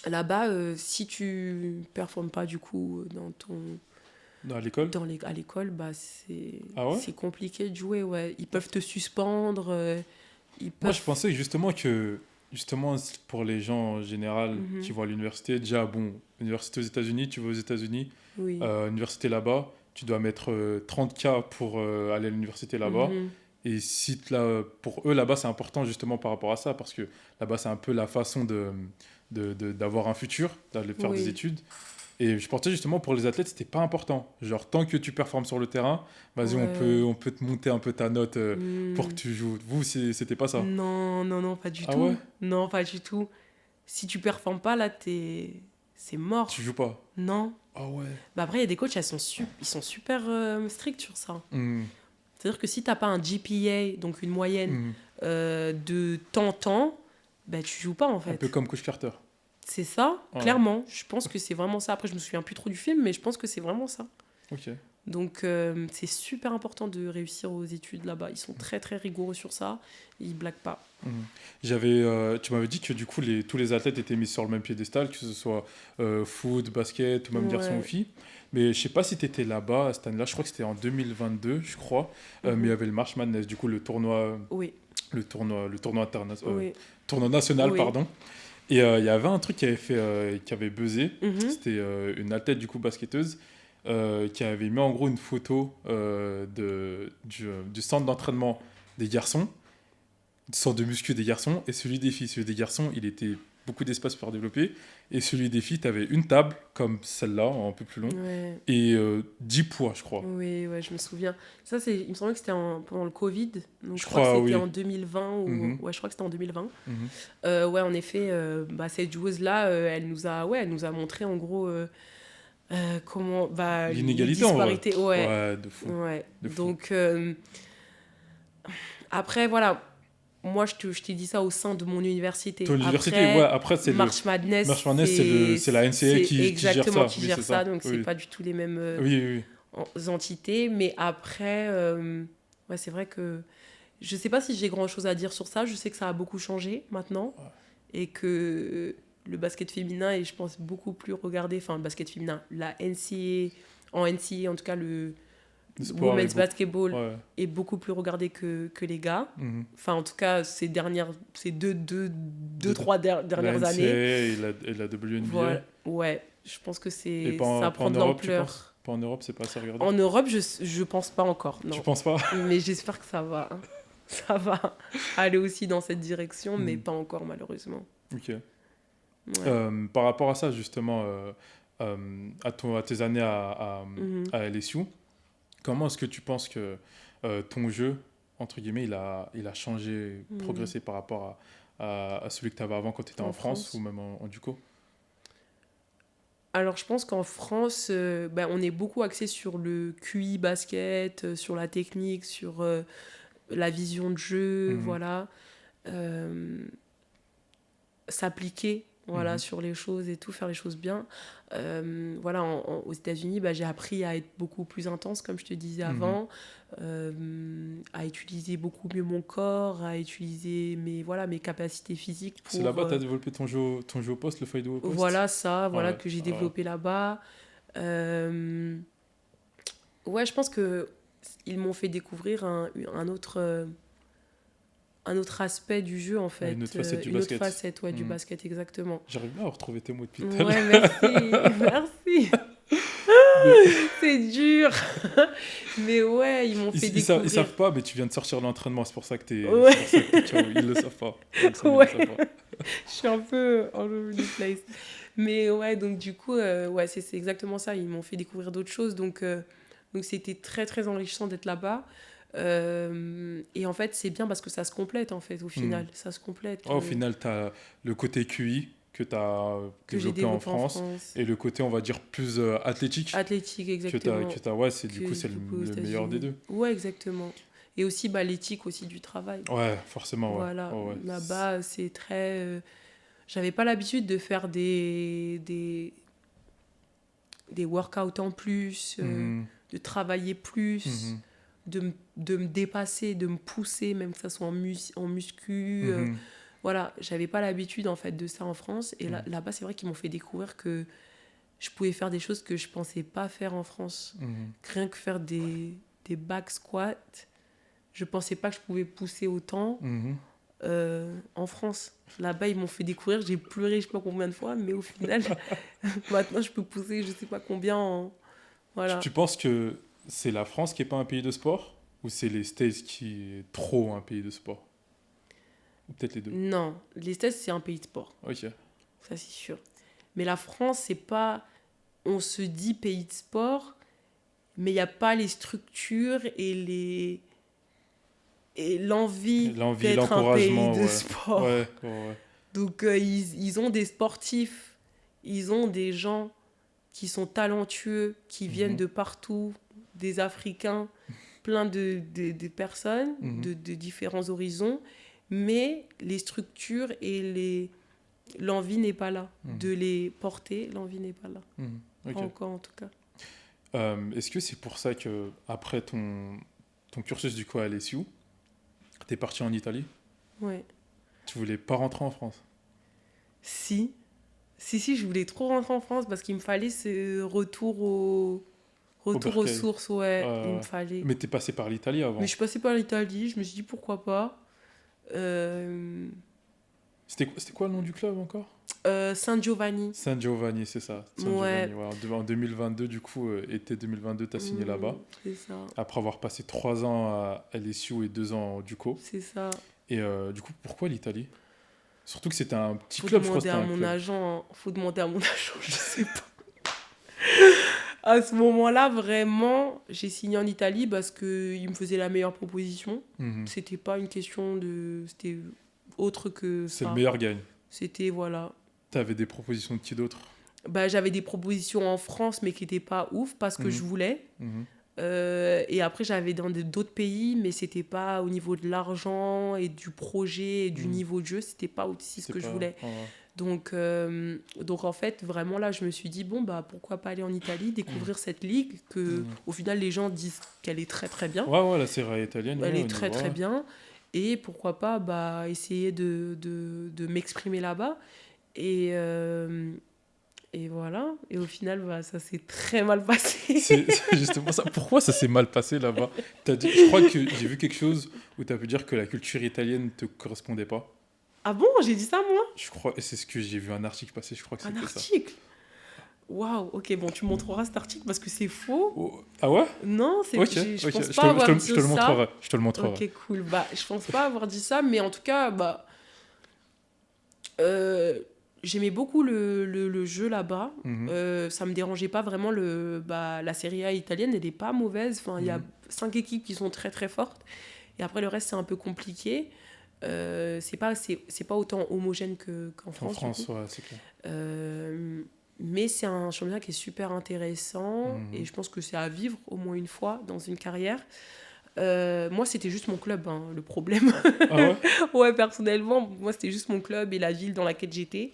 là-bas, si tu performes pas, du coup, à l'école, c'est compliqué de jouer. Ouais. Ils peuvent te suspendre. Moi, je pensais justement pour les gens en général qui vont à l'université, déjà, université aux États-Unis, tu vas aux États-Unis, université là-bas, tu dois mettre 30K pour aller à l'université là-bas. Et pour eux, là-bas, c'est important justement par rapport à ça, parce que là-bas, c'est un peu la façon d'avoir un futur, d'aller faire des études. Et je pensais justement pour les athlètes, c'était pas important. Genre, tant que tu performes sur le terrain, vas-y, on peut te monter un peu ta note pour que tu joues. Vous, c'était pas ça? Non, pas du tout. Ouais? Non, pas du tout. Si tu performes pas, là, c'est mort. Tu joues pas? Non. Ah ouais. Après, il y a des coachs, ils sont super stricts sur ça. C'est-à-dire que si t'as pas un GPA, donc une moyenne de temps, tu joues pas, en fait. Un peu comme Coach Carter. C'est ça, clairement. Je pense que c'est vraiment ça. Après, je me souviens plus trop du film, mais je pense que c'est vraiment ça. Ok. Donc, c'est super important de réussir aux études là-bas. Ils sont très, très rigoureux sur ça. Ils blaguent pas. Tu m'avais dit que du coup, tous les athlètes étaient mis sur le même piédestal, que ce soit foot, basket, ou même garçons ou filles. Mais je sais pas si tu étais là-bas à cette année-là. Je crois que c'était en 2022, je crois. Mais il y avait le March Madness, du coup, le tournoi... Le tournoi national, pardon. Et il y avait un truc qui avait buzzé. C'était une athlète, du coup, basketteuse, qui avait mis en gros une photo du centre d'entraînement des garçons, du centre de muscu des garçons, et celui des filles. Celui des garçons, il était beaucoup d'espace pour développer. Et celui des filles, tu avais une table, comme celle-là, un peu plus long, et 10 poids, je crois. Oui, je me souviens. Ça, il me semblait que c'était pendant le Covid. Donc, je crois que c'était en 2020. Ouais, je crois que c'était en 2020. Ouais, en effet, cette joueuse-là, elle nous a montré, en gros... comment l'inégalité, disparité, de fou. Donc après voilà, moi je t'ai dit ça au sein de mon université. Ton université, après c'est March Madness, c'est la NCAA qui gère ça, donc c'est pas du tout les mêmes entités, mais après c'est vrai que je sais pas si j'ai grand chose à dire sur ça. Je sais que ça a beaucoup changé maintenant et que le basket féminin est, je pense, beaucoup plus regardé. Enfin, le basket féminin, la NCAA, en NCAA, en tout cas, le women's basketball est beaucoup plus regardé que les gars. Enfin, en tout cas, ces trois dernières années. Et la WNBA. Voilà. Ouais, je pense que ça prend de l'ampleur. Pas en Europe, c'est pas assez regardé. En Europe, je pense pas encore. Non. Tu penses pas? Mais j'espère que ça va. Hein. Ça va aller aussi dans cette direction, mais pas encore, malheureusement. Ok. Ouais. Par rapport à ça, justement, à tes années à LSU, comment est-ce que tu penses que ton jeu, entre guillemets, il a changé, progressé par rapport à celui que tu avais avant quand tu étais en France ou même en Duco? Alors, je pense qu'en France, on est beaucoup axé sur le QI basket, sur la technique, sur la vision de jeu, voilà. S'appliquer sur les choses et tout, faire les choses bien. Voilà, aux États-Unis, j'ai appris à être beaucoup plus intense, comme je te disais avant, à utiliser beaucoup mieux mon corps, à utiliser mes capacités physiques. C'est là-bas que tu as développé ton jeu au poste, le feuille de haut poste? Voilà, que j'ai développé là-bas. Ouais, je pense qu'ils m'ont fait découvrir un autre aspect du jeu, en fait. Une autre facette du basket. Une autre facette, du basket, exactement. J'arrive bien à retrouver tes mots depuis tout à l'heure. Ouais, merci. C'est dur. Mais ouais, ils m'ont fait découvrir. Ils savent pas, mais tu viens de sortir de l'entraînement, c'est pour ça que t'es... Ouais. Ils le savent pas. Je suis un peu all over the place. Mais ouais, donc du coup, c'est exactement ça. Ils m'ont fait découvrir d'autres choses. Donc c'était très, très enrichissant d'être là-bas. Et en fait, c'est bien parce que ça se complète, en fait, au final. Ça se complète. Au final, tu as le côté QI que tu as développé en France et le côté, on va dire, plus athlétique. Athlétique, exactement. C'est le meilleur des deux. Ouais, exactement. Et aussi l'éthique aussi du travail. Ouais, forcément. Voilà. Là-bas, c'est très... J'avais pas l'habitude de faire des workouts en plus, de travailler plus, de me dépasser, de me pousser, même que ça soit en muscu. Voilà, j'avais pas l'habitude en fait de ça en France. Et là-bas, c'est vrai qu'ils m'ont fait découvrir que je pouvais faire des choses que je pensais pas faire en France. Rien que faire des back squats, je pensais pas que je pouvais pousser autant en France. Là-bas, ils m'ont fait découvrir, j'ai pleuré je sais pas combien de fois, mais au final, maintenant, je peux pousser je sais pas combien. Voilà. Tu penses que c'est la France qui est pas un pays de sport ou c'est les States qui est trop un pays de sport? Ou peut-être les deux? Non, les States, c'est un pays de sport. Ok. Ça, c'est sûr. Mais la France, c'est pas... On se dit pays de sport, mais il n'y a pas les structures et l'envie d'être un pays de sport. Ouais. Donc, ils ont des sportifs, ils ont des gens qui sont talentueux, qui viennent de partout, des Africains, plein de personnes de différents horizons, mais les structures et l'envie n'est pas là. De les porter, l'envie n'est pas là. Okay. Pas encore, en tout cas. Est-ce que c'est pour ça qu'après ton cursus du coup à LSU, t'es parti en Italie? Ouais. Tu voulais pas rentrer en France? Si, je voulais trop rentrer en France parce qu'il me fallait ce retour aux sources, il me fallait. Mais t'es passé par l'Italie avant? Mais je suis passée par l'Italie, je me suis dit pourquoi pas. C'était quoi le nom du club encore? San Giovanni. San Giovanni, c'est ça. Giovanni, ouais. En 2022, du coup, été 2022, t'as signé là-bas. C'est ça. Après avoir passé 3 ans à LSU et 2 ans au Duco. C'est ça. Et du coup, pourquoi l'Italie? Surtout que c'était un petit club, je crois. Faut demander à mon agent, je sais pas. À ce moment-là, vraiment, j'ai signé en Italie parce qu'il me faisait la meilleure proposition. C'était pas une question de... C'était autre que ça. C'est le meilleur gagne. C'était, voilà. T'avais des propositions de qui d'autre? J'avais des propositions en France, mais qui n'étaient pas ouf parce que je voulais. Et après, j'avais dans d'autres pays, mais c'était pas au niveau de l'argent et du projet et du niveau de jeu. C'était pas aussi ce que je voulais. Donc, en fait, vraiment là, je me suis dit, pourquoi pas aller en Italie, découvrir cette ligue que, au final, les gens disent qu'elle est très, très bien. Ouais, la Serie A italienne. Elle est très, très bien. Et pourquoi pas essayer de m'exprimer là-bas. Et voilà. Et au final, bah, ça s'est très mal passé. C'est justement ça. Pourquoi ça s'est mal passé là-bas? Je crois que j'ai vu quelque chose où tu as pu dire que la culture italienne ne te correspondait pas. Ah bon, j'ai dit ça, moi? Je crois, et c'est ce que j'ai vu un article passer, je crois que Un c'était ça. article? Waouh, ok, bon, tu montreras cet article parce que c'est faux. Oh, ah ouais? Non, Ok, je pense je pas avoir dit je te le ça. montrerai. Je te le montrerai. Ok, cool. Bah, je pense pas avoir dit ça, mais en tout cas, bah, j'aimais beaucoup le jeu là-bas. Ça me dérangeait pas vraiment la Serie A italienne, elle est pas mauvaise. Enfin, il y a 5 équipes qui sont très très fortes. Et après, le reste, c'est un peu compliqué. C'est pas autant homogène qu'en France. En France, ouais, c'est clair. Mais c'est un championnat qui est super intéressant et je pense que c'est à vivre au moins une fois dans une carrière. Moi, c'était juste mon club, hein, le problème. Ah ouais? Ouais, personnellement, moi, c'était juste mon club et la ville dans laquelle j'étais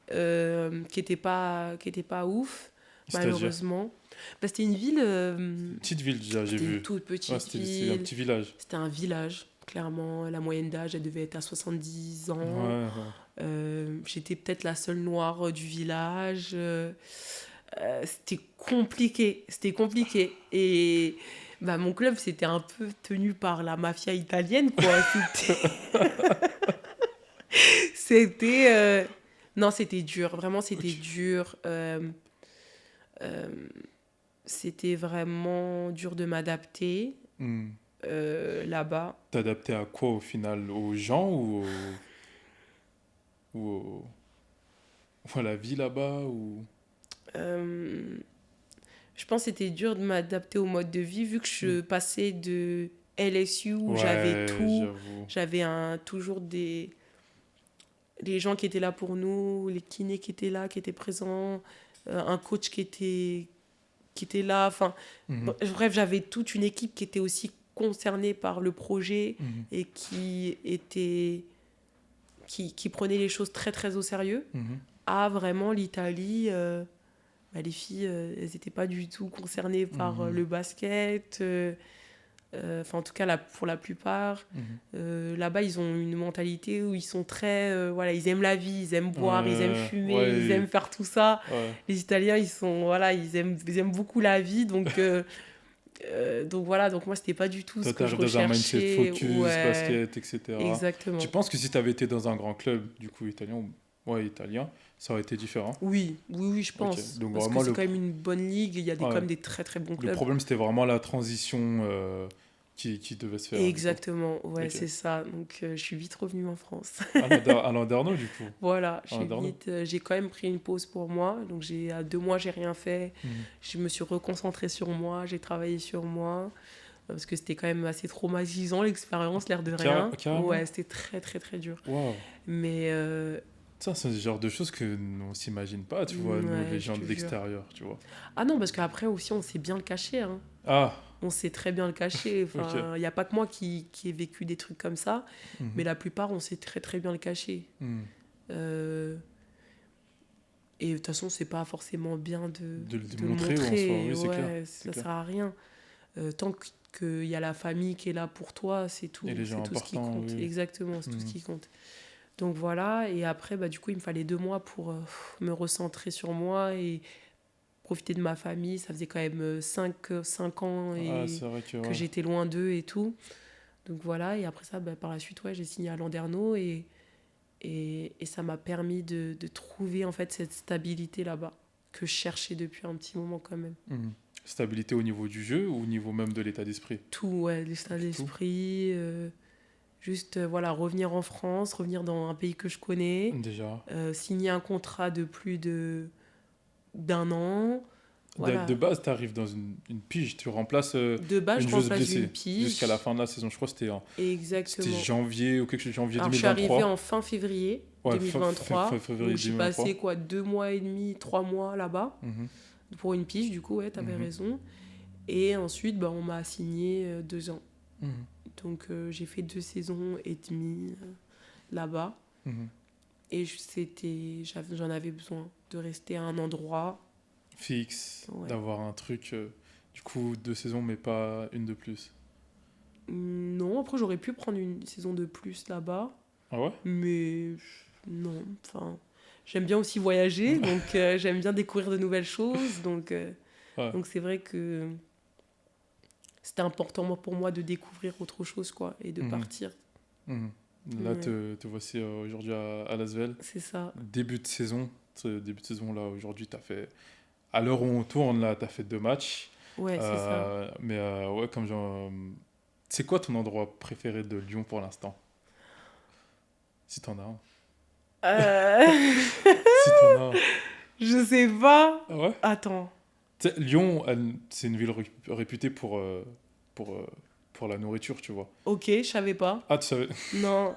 qui était pas ouf, malheureusement. Bah, c'était une ville... petite ville, déjà, j'ai vu. C'était une toute petite ville. C'était un petit village. C'était un village, clairement. La moyenne d'âge, elle devait être à 70 ans. Ouais. J'étais peut-être la seule noire du village. C'était compliqué. Et bah, mon club, c'était un peu tenu par la mafia italienne, quoi. C'était... Non, c'était dur. Vraiment, c'était dur. C'était vraiment dur de m'adapter là-bas. T'adapter à quoi au final? Aux gens ou à la vie là-bas ou... Je pense que c'était dur de m'adapter au mode de vie vu que je passais de LSU où j'avais tout. J'avais toujours des gens qui étaient là pour nous, les kinés qui étaient là, qui étaient présents, un coach qui était là. Enfin, bref, j'avais toute une équipe qui était aussi concernée par le projet et qui prenait les choses très très au sérieux. À vraiment l'Italie, les filles, elles n'étaient pas du tout concernées par le basket. Enfin, en tout cas, pour la plupart. Là-bas, ils ont une mentalité où ils sont très... voilà, ils aiment la vie, ils aiment boire, ils aiment fumer, ils aiment faire tout ça. Les Italiens, ils aiment beaucoup la vie. Donc voilà, donc moi, c'était pas du tout ce que je recherchais. Dans un mindset focus, basket, etc. Exactement. Tu penses que si tu avais été dans un grand club, du coup, italien, ça aurait été différent? Oui, je pense. Donc parce que c'est quand même une bonne ligue, il y a quand même des très très bons clubs. Le problème, c'était vraiment la transition qui devait se faire. Exactement, ouais, c'est ça. Donc je suis vite revenue en France. À Landerneau, du coup? Voilà, j'ai quand même pris une pause pour moi. Donc 2 mois, j'ai rien fait. Je me suis reconcentrée sur moi, j'ai travaillé sur moi. Parce que c'était quand même assez traumatisant l'expérience, l'air de rien. Ouais, c'était très très très dur. Wow. Mais... Ça, c'est le genre de choses que on s'imagine pas, tu vois, nous, les gens de l'extérieur, tu vois. Ah non, parce qu'après aussi, on sait bien le cacher. Hein. Ah. On sait très bien le cacher. Enfin, n'y a pas que moi qui ai vécu des trucs comme ça, mais la plupart, on sait très très bien le cacher. Et de toute façon, c'est pas forcément bien de le montrer. Oui, c'est clair. Ça sert à rien. Tant qu'il y a la famille qui est là pour toi, c'est tout. Et les gens c'est tout ce qui compte. Oui. Exactement, c'est tout ce qui compte. Donc voilà, et après, du coup, il me fallait 2 mois pour me recentrer sur moi et profiter de ma famille. Ça faisait quand même 5 ans et que j'étais loin d'eux et tout. Donc voilà, et après ça, par la suite, j'ai signé à Landerneau et ça m'a permis de trouver en fait cette stabilité là-bas que je cherchais depuis un petit moment quand même. Stabilité au niveau du jeu ou au niveau même de l'état d'esprit? Tout, l'état d'esprit... Juste, revenir en France, revenir dans un pays que je connais. Déjà. Signer un contrat de plus d'1 an. Voilà. De base, tu arrives dans une pige. Tu remplaces de base, une je remplace blessée une pige. jusqu'à la fin de la saison. Je crois que Exactement. C'était janvier ou quelque chose, janvier 2023. Je suis arrivée en fin février 2023. Donc, j'ai passé 2 mois et demi, 3 mois là-bas. Pour une pige, du coup, t'avais raison. Et ensuite, on m'a assigné 2 ans. Donc j'ai fait 2 saisons et demie là-bas. Et j'en avais besoin de rester à un endroit fixe, d'avoir un truc, du coup 2 saisons mais pas une de plus. Non, après j'aurais pu prendre une saison de plus là-bas. Ah ouais? Mais non, enfin, j'aime bien aussi voyager, donc j'aime bien découvrir de nouvelles choses. Donc c'est vrai que c'était important pour moi de découvrir autre chose, quoi, et de partir. Là, te voici aujourd'hui à Lasvel. C'est ça. Début de saison, là, aujourd'hui, tu as fait... À l'heure où on tourne, là, tu as fait 2 matchs. Ouais, c'est ça. Mais ouais, comme c'est quoi ton endroit préféré de Lyon pour l'instant? Si t'en as un. Si t'en as un. Je sais pas. Ah ouais? Attends. Lyon, c'est une ville réputée pour la nourriture, tu vois. Ok, je savais pas. Ah, tu savais? Non.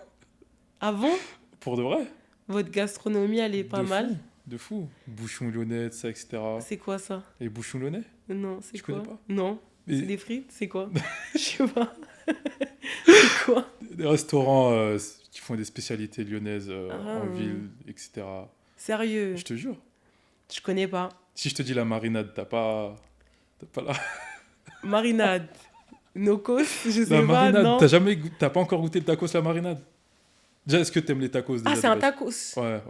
Ah bon? Pour de vrai? Votre gastronomie, elle est pas mal. De fou. Bouchon lyonnais, ça, etc. C'est quoi ça? Et bouchon lyonnais? Non, c'est quoi? Tu connais pas? Non. Et... C'est des frites? C'est quoi? Je sais pas. C'est quoi? Des restaurants qui font des spécialités lyonnaises en ville, etc. Sérieux? Je te jure. Je connais pas. Si je te dis la marinade, t'as pas la... Marinade. Nocos, je sais la pas, marinade, non. T'as pas encore goûté le tacos la marinade? Déjà, est-ce que t'aimes les tacos déjà? Ah, c'est un tacos. Ouais.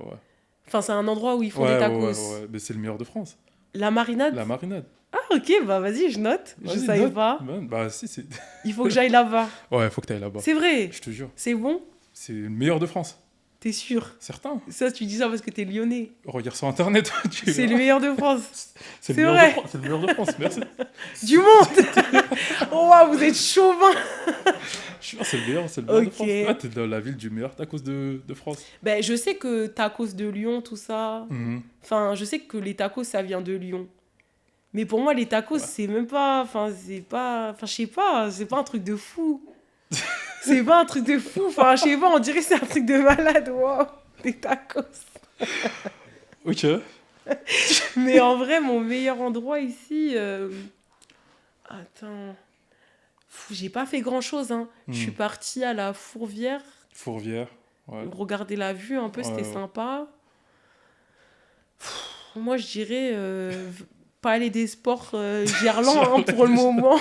Enfin, c'est un endroit où ils font des tacos. Ouais. Mais c'est le meilleur de France. La marinade? La marinade. Ah, ok, bah vas-y, je note. Je savais pas. Bah si, c'est... Il faut que j'aille là-bas. Ouais, faut que t'ailles là-bas. C'est vrai? Je te jure. C'est bon? C'est le meilleur de France. T'es sûr? Certain. Ça, tu dis ça parce que t'es lyonnais. Regarde sur Internet. C'est le meilleur de France. C'est vrai. C'est le meilleur de France, merci. Du monde. Oh, wow, vous êtes chauvin. C'est le meilleur de France. Ah, t'es dans la ville du meilleur tacos de France. Ben, je sais que tacos de Lyon, tout ça... Enfin, je sais que les tacos, ça vient de Lyon. Mais pour moi, les tacos, c'est même pas... Enfin, c'est pas... Enfin, je sais pas, c'est pas un truc de fou. C'est pas un truc de fou. Enfin, je sais pas, on dirait que c'est un truc de malade. Wow, des tacos. Ok. Mais en vrai, mon meilleur endroit ici... Attends... J'ai pas fait grand-chose, hein. Je suis partie à la Fourvière. Ouais. Regarder la vue un peu, c'était sympa. Moi, je dirais Palais des Sports Gerland pour le moment.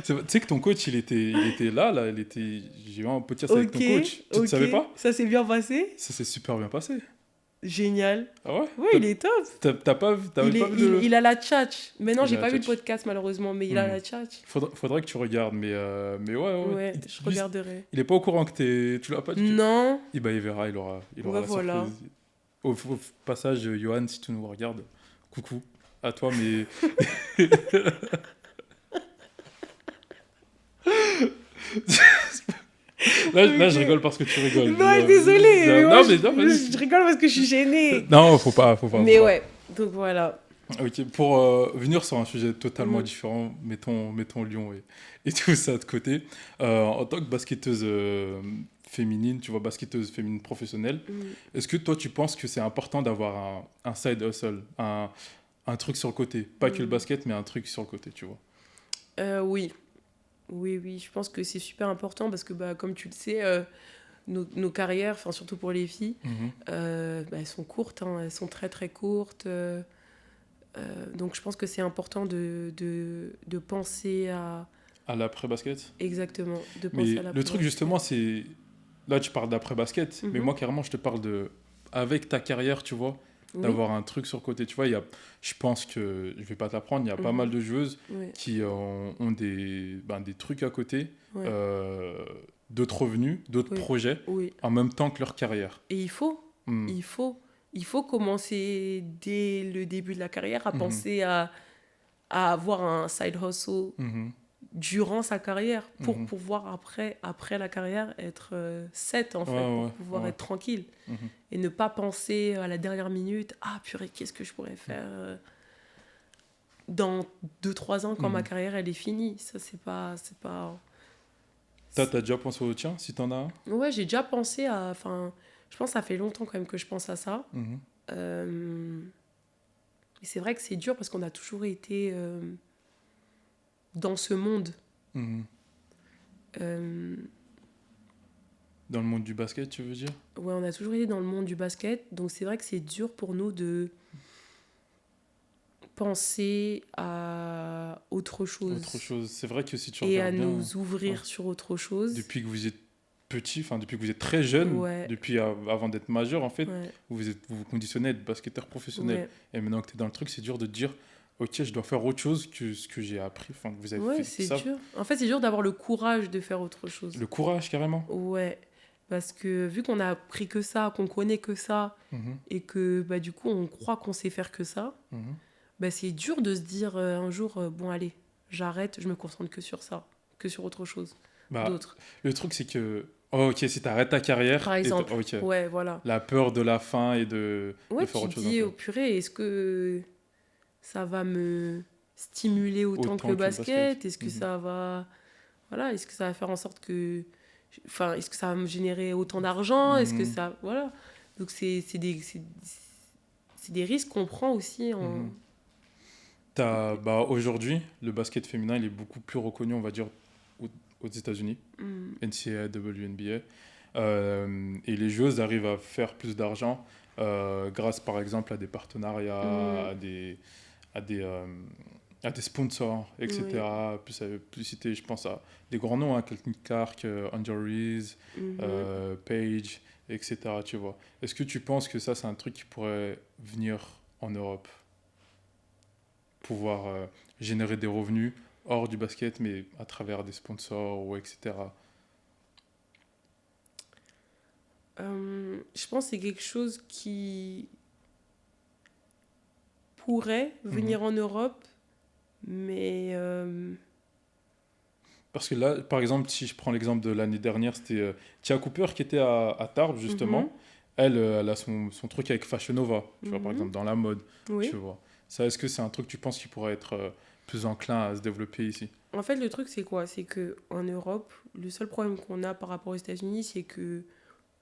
Tu sais que ton coach, il était là, j'ai eu un podcast avec ton coach. Tu ne savais pas? Ça s'est bien passé? Ça s'est super bien passé. Génial. Ah ouais? Oui, il est top. T'as pas vu il a la tchatch. Mais non, j'ai pas vu le podcast malheureusement, mais il a la tchatch. Faudrait que tu regardes, mais ouais. Ouais, je regarderai. Il est pas au courant que tu l'as pas dit. Non. Il verra, il aura la voilà. surprise. Au passage, Johan, si tu nous regardes, coucou à toi, mais... Là, je rigole parce que tu rigoles. Non, désolé. Non, je rigole parce que je suis gênée. Non, faut pas. Mais ouais, donc voilà. Ok, pour venir sur un sujet totalement différent, mettons Lyon et tout ça de côté. En tant que basketteuse féminine, tu vois, basketteuse féminine professionnelle, est-ce que toi, tu penses que c'est important d'avoir un side hustle, un truc sur le côté? Pas que le basket, mais un truc sur le côté, tu vois? Oui, je pense que c'est super important parce que, comme tu le sais, nos carrières, surtout pour les filles, elles sont courtes, hein, elles sont très très courtes. Donc je pense que c'est important de penser à l'après-basket. Exactement, de penser mais à l'après-basket. Le truc justement, c'est... Là, tu parles d'après-basket, mais moi, carrément, je te parle avec ta carrière, tu vois, d'avoir un truc sur le côté. Tu vois, je pense que, je vais pas te l'apprendre, il y a pas mal de joueuses qui ont des trucs à côté, d'autres revenus, d'autres projets, en même temps que leur carrière. Et il faut commencer dès le début de la carrière à penser à avoir un side hustle durant sa carrière pour pouvoir après la carrière être set en fait, pour pouvoir être tranquille et ne pas penser à la dernière minute, ah purée, qu'est-ce que je pourrais faire dans 2-3 ans quand ma carrière elle est finie. Ça c'est pas T'as déjà pensé au tien, si t'en as un? Ouais, j'ai déjà pensé à... Je pense que ça fait longtemps quand même que je pense à ça. Et c'est vrai que c'est dur parce qu'on a toujours été dans ce monde. Dans le monde du basket, tu veux dire? Ouais, on a toujours été dans le monde du basket. Donc c'est vrai que c'est dur pour nous de penser à autre chose. C'est vrai que si tu regardes regardes bien... Et à nous ouvrir sur autre chose. Depuis que vous êtes petit, enfin depuis que vous êtes très jeune, Ouais. depuis avant d'être majeur en fait, Ouais. vous vous conditionnez à être basketteur professionnel. Ouais. Et maintenant que tu es dans le truc, c'est dur de te dire, ok, je dois faire autre chose que ce que j'ai appris, enfin que vous avez Ouais, fait c'est ça. dur. En fait, c'est dur d'avoir le courage de faire autre chose. Le courage carrément. Ouais. Parce que vu qu'on a appris que ça, qu'on connaît que ça, Mhm, et que bah, du coup, on croit qu'on sait faire que ça, mhm. bah, c'est dur de se dire un jour, bon, allez, j'arrête, je me concentre que sur ça, que sur autre chose, Bah, d'autre. le truc c'est que, oh, ok, si tu arrêtes ta carrière, Par exemple, ok, ouais, voilà. la peur de la fin et de Ouais, faire tu autre te chose un dis, peu. oh purée, est-ce que ça va me stimuler autant que le Autant que le basket. basket? Est-ce que Mhm, ça va... Voilà, est-ce que ça va faire en sorte que... Enfin, est-ce que ça va me générer autant d'argent? Est-ce que mhm, ça... Voilà. Donc, c'est des risques qu'on prend aussi en... mhm. Bah, aujourd'hui, le basket féminin, il est beaucoup plus reconnu, on va dire, aux, aux États-Unis, Hmm. NCAA, WNBA. Et les joueuses arrivent à faire plus d'argent grâce, par exemple, à des partenariats, Hmm. à des, euh, à des sponsors, Oui. etc. Plus citer, je pense à des grands noms, hein, Caitlin Clark, Angel Reese, Mhm. Paige, etc. Tu vois. Est-ce que tu penses que ça, c'est un truc qui pourrait venir en Europe? Pouvoir générer des revenus hors du basket, mais à travers des sponsors ou etc. Je pense que c'est quelque chose qui pourrait Mhm. venir en Europe, mais... Parce que là, par exemple, si je prends l'exemple de l'année dernière, c'était Tia Cooper qui était à Tarbes, mhm. justement. Elle, elle a son truc avec Fashion Nova, tu vois, par Mhm. exemple, dans la mode, tu Oui. vois. Ça, est-ce que c'est un truc, tu penses, qui pourrait être plus enclin à se développer ici? En fait, le truc, c'est quoi? C'est que en Europe, le seul problème qu'on a par rapport aux États-Unis, c'est que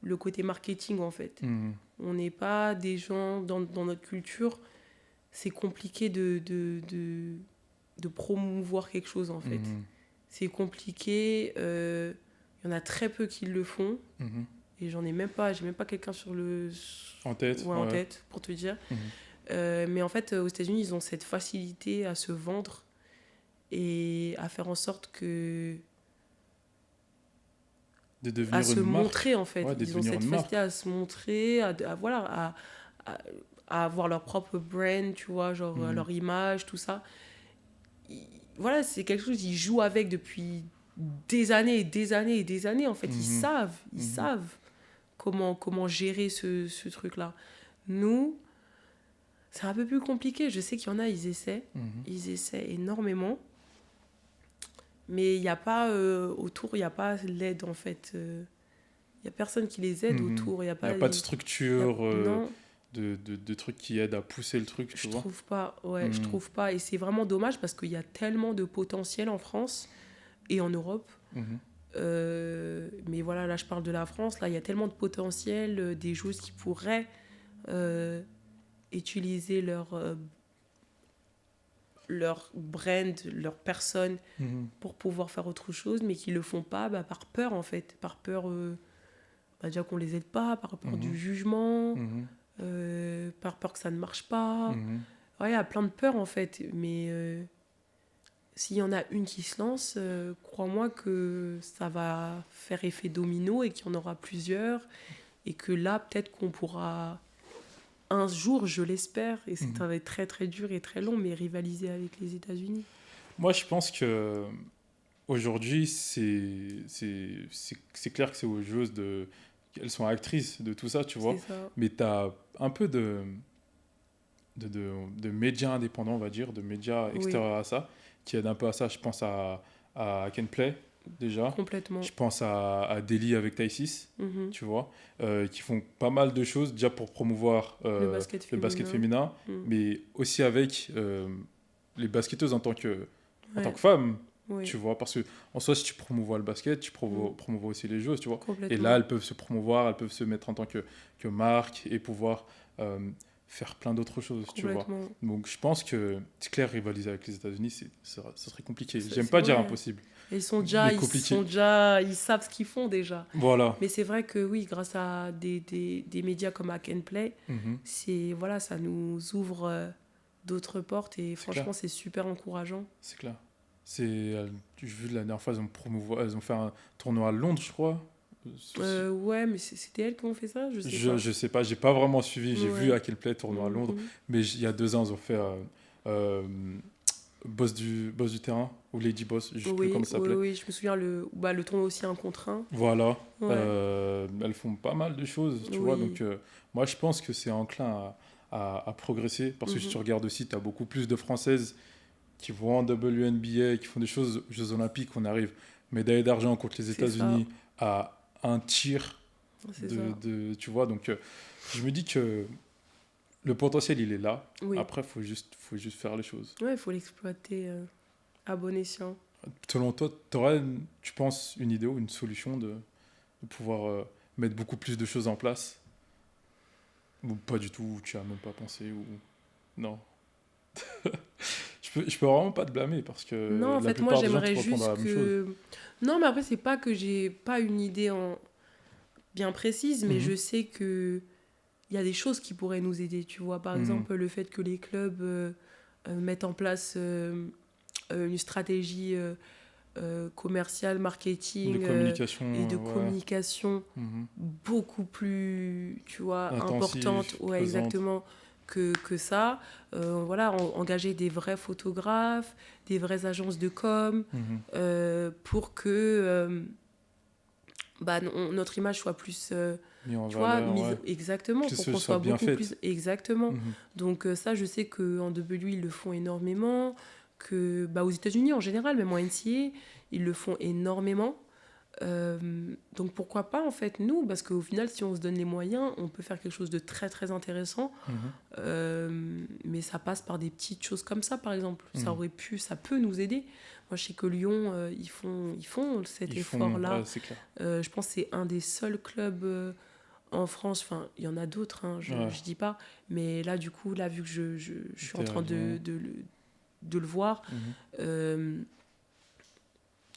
le côté marketing, en fait. Mhm. On n'est pas des gens dans notre culture. C'est compliqué de promouvoir quelque chose, en fait. Mhm. C'est compliqué. Il y en a très peu qui le font. Mhm. Et j'en ai même pas. J'ai même pas quelqu'un sur le... En tête, Ouais, en ouais. tête, pour te dire. Mhm. Mais en fait, aux États-Unis, ils ont cette facilité à se vendre et à faire en sorte que De à devenir se une montrer marque. en fait. Ouais, de Ils ont devenir cette une facilité marque. à se montrer, voilà, à, à avoir leur propre brand, tu vois, genre Mhm. leur image, tout ça. Voilà, c'est quelque chose qu'ils jouent avec depuis des années et des années et des années. En fait, Mhm. ils Mhm. savent comment gérer ce truc-là. Nous, c'est un peu plus compliqué. Je sais qu'il y en a, Mhm. ils essaient énormément. Mais il n'y a pas autour, il n'y a pas l'aide en fait. Il n'y a personne qui les aide Mhm. autour. Il y a Il n'y a pas. pas de structure, Non, de trucs qui aident à pousser le truc, tu je vois. trouve pas. Ouais, je Mhm. trouve pas. Et c'est vraiment dommage parce qu'il y a tellement de potentiel en France et en Europe. Mhm. Mais voilà, là je parle de la France. Là, il y a tellement de potentiel, des joueuses qui pourraient euh, utiliser leur brand, leur personne Mhm. pour pouvoir faire autre chose, mais qui le font pas bah, par peur en fait. Par peur bah, déjà qu'on les aide pas, par peur du Mhm. jugement, Mhm. par peur que ça ne marche pas. Mhm. Ouais, il y a plein de peurs en fait, mais s'il y en a une qui se lance, crois-moi que ça va faire effet domino et qu'il y en aura plusieurs et que là, peut-être qu'on pourra un jour, je l'espère, et c'est Mhm. ça va être très très dur et très long, mais rivaliser avec les États-Unis. Moi, je pense que aujourd'hui, c'est clair que c'est aux joueuses de. Elles sont actrices de tout ça, tu C'est vois. ça. Mais tu as un peu de médias indépendants, on va dire, de médias Oui, extérieurs à ça, qui aident un peu à ça. Je pense à Ken Play, déjà. complètement. Je pense à Delhi avec Taïsis, Mhm. tu vois, qui font pas mal de choses déjà pour promouvoir Le basket le basket féminin. féminin, Mhm. mais aussi avec les basketteuses en tant Ouais, que femmes, oui, tu vois, parce que en soi, si tu promouvois le basket, tu mhm. promouvois aussi les joueuses, tu vois. Et là, Complètement. elles peuvent se promouvoir, elles peuvent se mettre en tant que marque et pouvoir euh, faire plein d'autres choses, tu vois. Complètement. Donc, je pense que c'est clair, rivaliser avec les États-Unis, ça serait compliqué. J'aime C'est pas dire ouais. impossible, mais Ils sont compliqué. déjà, ils savent ce qu'ils font déjà. Voilà. Mais c'est vrai que oui, grâce à des médias comme Hack and Play, Mhm. c'est voilà, ça nous ouvre d'autres portes et C'est clair, franchement, c'est super encourageant. c'est clair. J'ai vu la dernière fois, elles ont fait un tournoi à Londres, je crois. Ouais, mais c'était elles qui ont fait ça, je sais pas. Je sais pas, j'ai pas vraiment suivi. J'ai Ouais. vu à quel play tournoi à Londres, mais il y a 2 ans, ils ont fait boss du terrain, ou Lady Boss, je sais plus comment ça s'appelait. Oui, je me souviens, le tournoi aussi 1 contre 1. Voilà, Ouais. elles font pas mal de choses, tu vois. Donc, moi, je pense que c'est enclin à progresser, parce que si tu regardes aussi, tu as beaucoup plus de Françaises qui vont en WNBA, qui font des choses aux Jeux Olympiques, on arrive médaille d'argent contre les États-Unis à un tir tu vois. Donc, je me dis que le potentiel, il est là. Oui. Après, faut juste faire les choses. Ouais, il faut l'exploiter à bon escient. Selon toi, tu aurais, tu penses, une idée ou une solution de pouvoir mettre beaucoup plus de choses en place? Ou pas du tout, tu n'as même pas pensé ou... Non. je peux vraiment pas te blâmer parce que non, en fait, moi, j'aimerais juste que... Non, mais après, c'est pas que j'ai pas une idée bien précise, mais je sais que il y a des choses qui pourraient nous aider, tu vois. Par exemple, le fait que les clubs mettent en place une stratégie commerciale, marketing et de communication beaucoup plus, tu vois, importante. Ouais, exactement. Que ça. Voilà, engager des vrais photographes, des vraies agences de com pour que notre image soit plus... exactement, pour qu'on soit beaucoup plus... Exactement. Donc ça, je sais qu'en WE, ils le font énormément, que aux États-Unis en général, même en NCAA, ils le font énormément. Donc pourquoi pas en fait nous, parce qu'au final si on se donne les moyens on peut faire quelque chose de très très intéressant, mais ça passe par des petites choses comme ça par exemple. Ça peut nous aider. Moi je sais que Lyon ils font cet effort là. Ouais, c'est clair. Je pense que c'est un des seuls clubs en France, enfin il y en a d'autres je dis pas, mais là du coup là vu que je suis en train de le voir,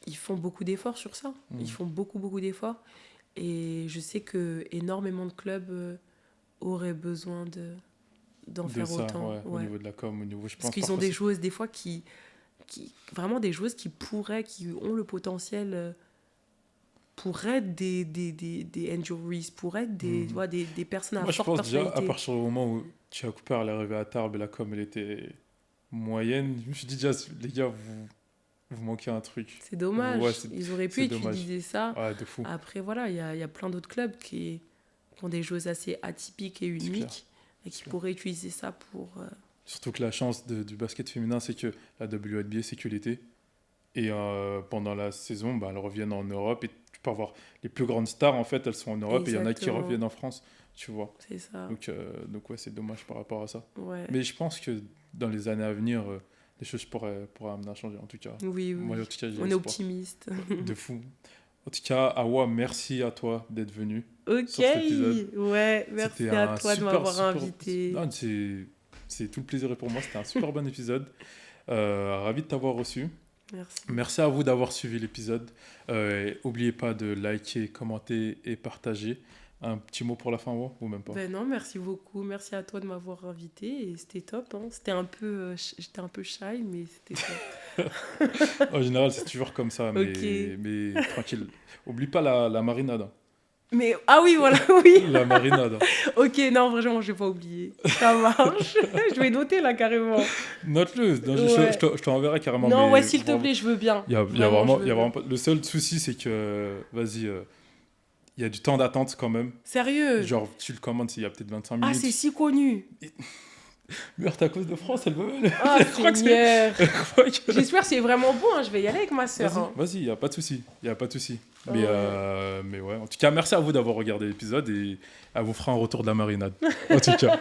ils font beaucoup d'efforts sur ça. Ils font beaucoup d'efforts. Et je sais que énormément de clubs auraient besoin d'en faire autant. Ouais. Au niveau de la com, au niveau, je pense. Parce qu'ils ont des joueuses, des fois, qui vraiment des joueuses qui ont le potentiel pour être des Angel Reese, pour être des personnes à forte personnalité. Déjà, à partir du moment où Tia Cooper elle est arrivée à Tarbes et la com, elle était moyenne, je me suis dit déjà, les gars, vous manquez un truc. C'est dommage. Ils auraient pu utiliser ça. Ouais, de fou. Après, voilà, il y a plein d'autres clubs qui ont des joueuses assez atypiques et uniques et qui pourraient utiliser ça pour... Surtout que la chance du basket féminin, c'est que la WNBA, c'est que l'été. Et pendant la saison, elles reviennent en Europe. Et tu peux avoir les plus grandes stars, en fait, elles sont en Europe. Exactement. Et il y en a qui reviennent en France, tu vois. C'est ça. Donc ouais, c'est dommage par rapport à ça. Ouais. Mais je pense que dans les années à venir... les choses pourraient amener à changer, en tout cas. Oui. Moi, en tout cas, on est optimiste. De fou. En tout cas, Awa, merci à toi d'être venu. Ok, sur cet épisode. Ouais, merci à toi de m'avoir invité. Non, c'est tout le plaisir pour moi. C'était un super bon épisode. Ravi de t'avoir reçu. Merci. Merci à vous d'avoir suivi l'épisode. N'oubliez pas de liker, commenter et partager. Un petit mot pour la fin, ou même pas? Non, merci beaucoup. Merci à toi de m'avoir invité. Et c'était top. Hein. J'étais un peu shy, mais c'était top. En général, c'est toujours comme ça. Mais tranquille. Oublie pas la marinade. Mais, ah oui, voilà, oui. La marinade. Ok, non, vraiment, je vais pas oublier. Ça marche. Je vais noter là, carrément. Note-le. Je t'enverrai carrément. Non, ouais, s'il te plaît, je veux bien. Il y a vraiment pas... Le seul souci, c'est que... Vas-y... Il y a du temps d'attente quand même. Sérieux? Genre, tu le commandes, il y a peut-être 25 minutes. Ah, c'est si connu. Meurt à cause de France, elle veut... Ah, Seigneur. J'espère que c'est vraiment bon. Hein. Je vais y aller avec ma sœur. Vas-y, il n'y a pas de souci. Mais ouais, en tout cas, merci à vous d'avoir regardé l'épisode et elle vous fera un retour de la marinade. En tout cas.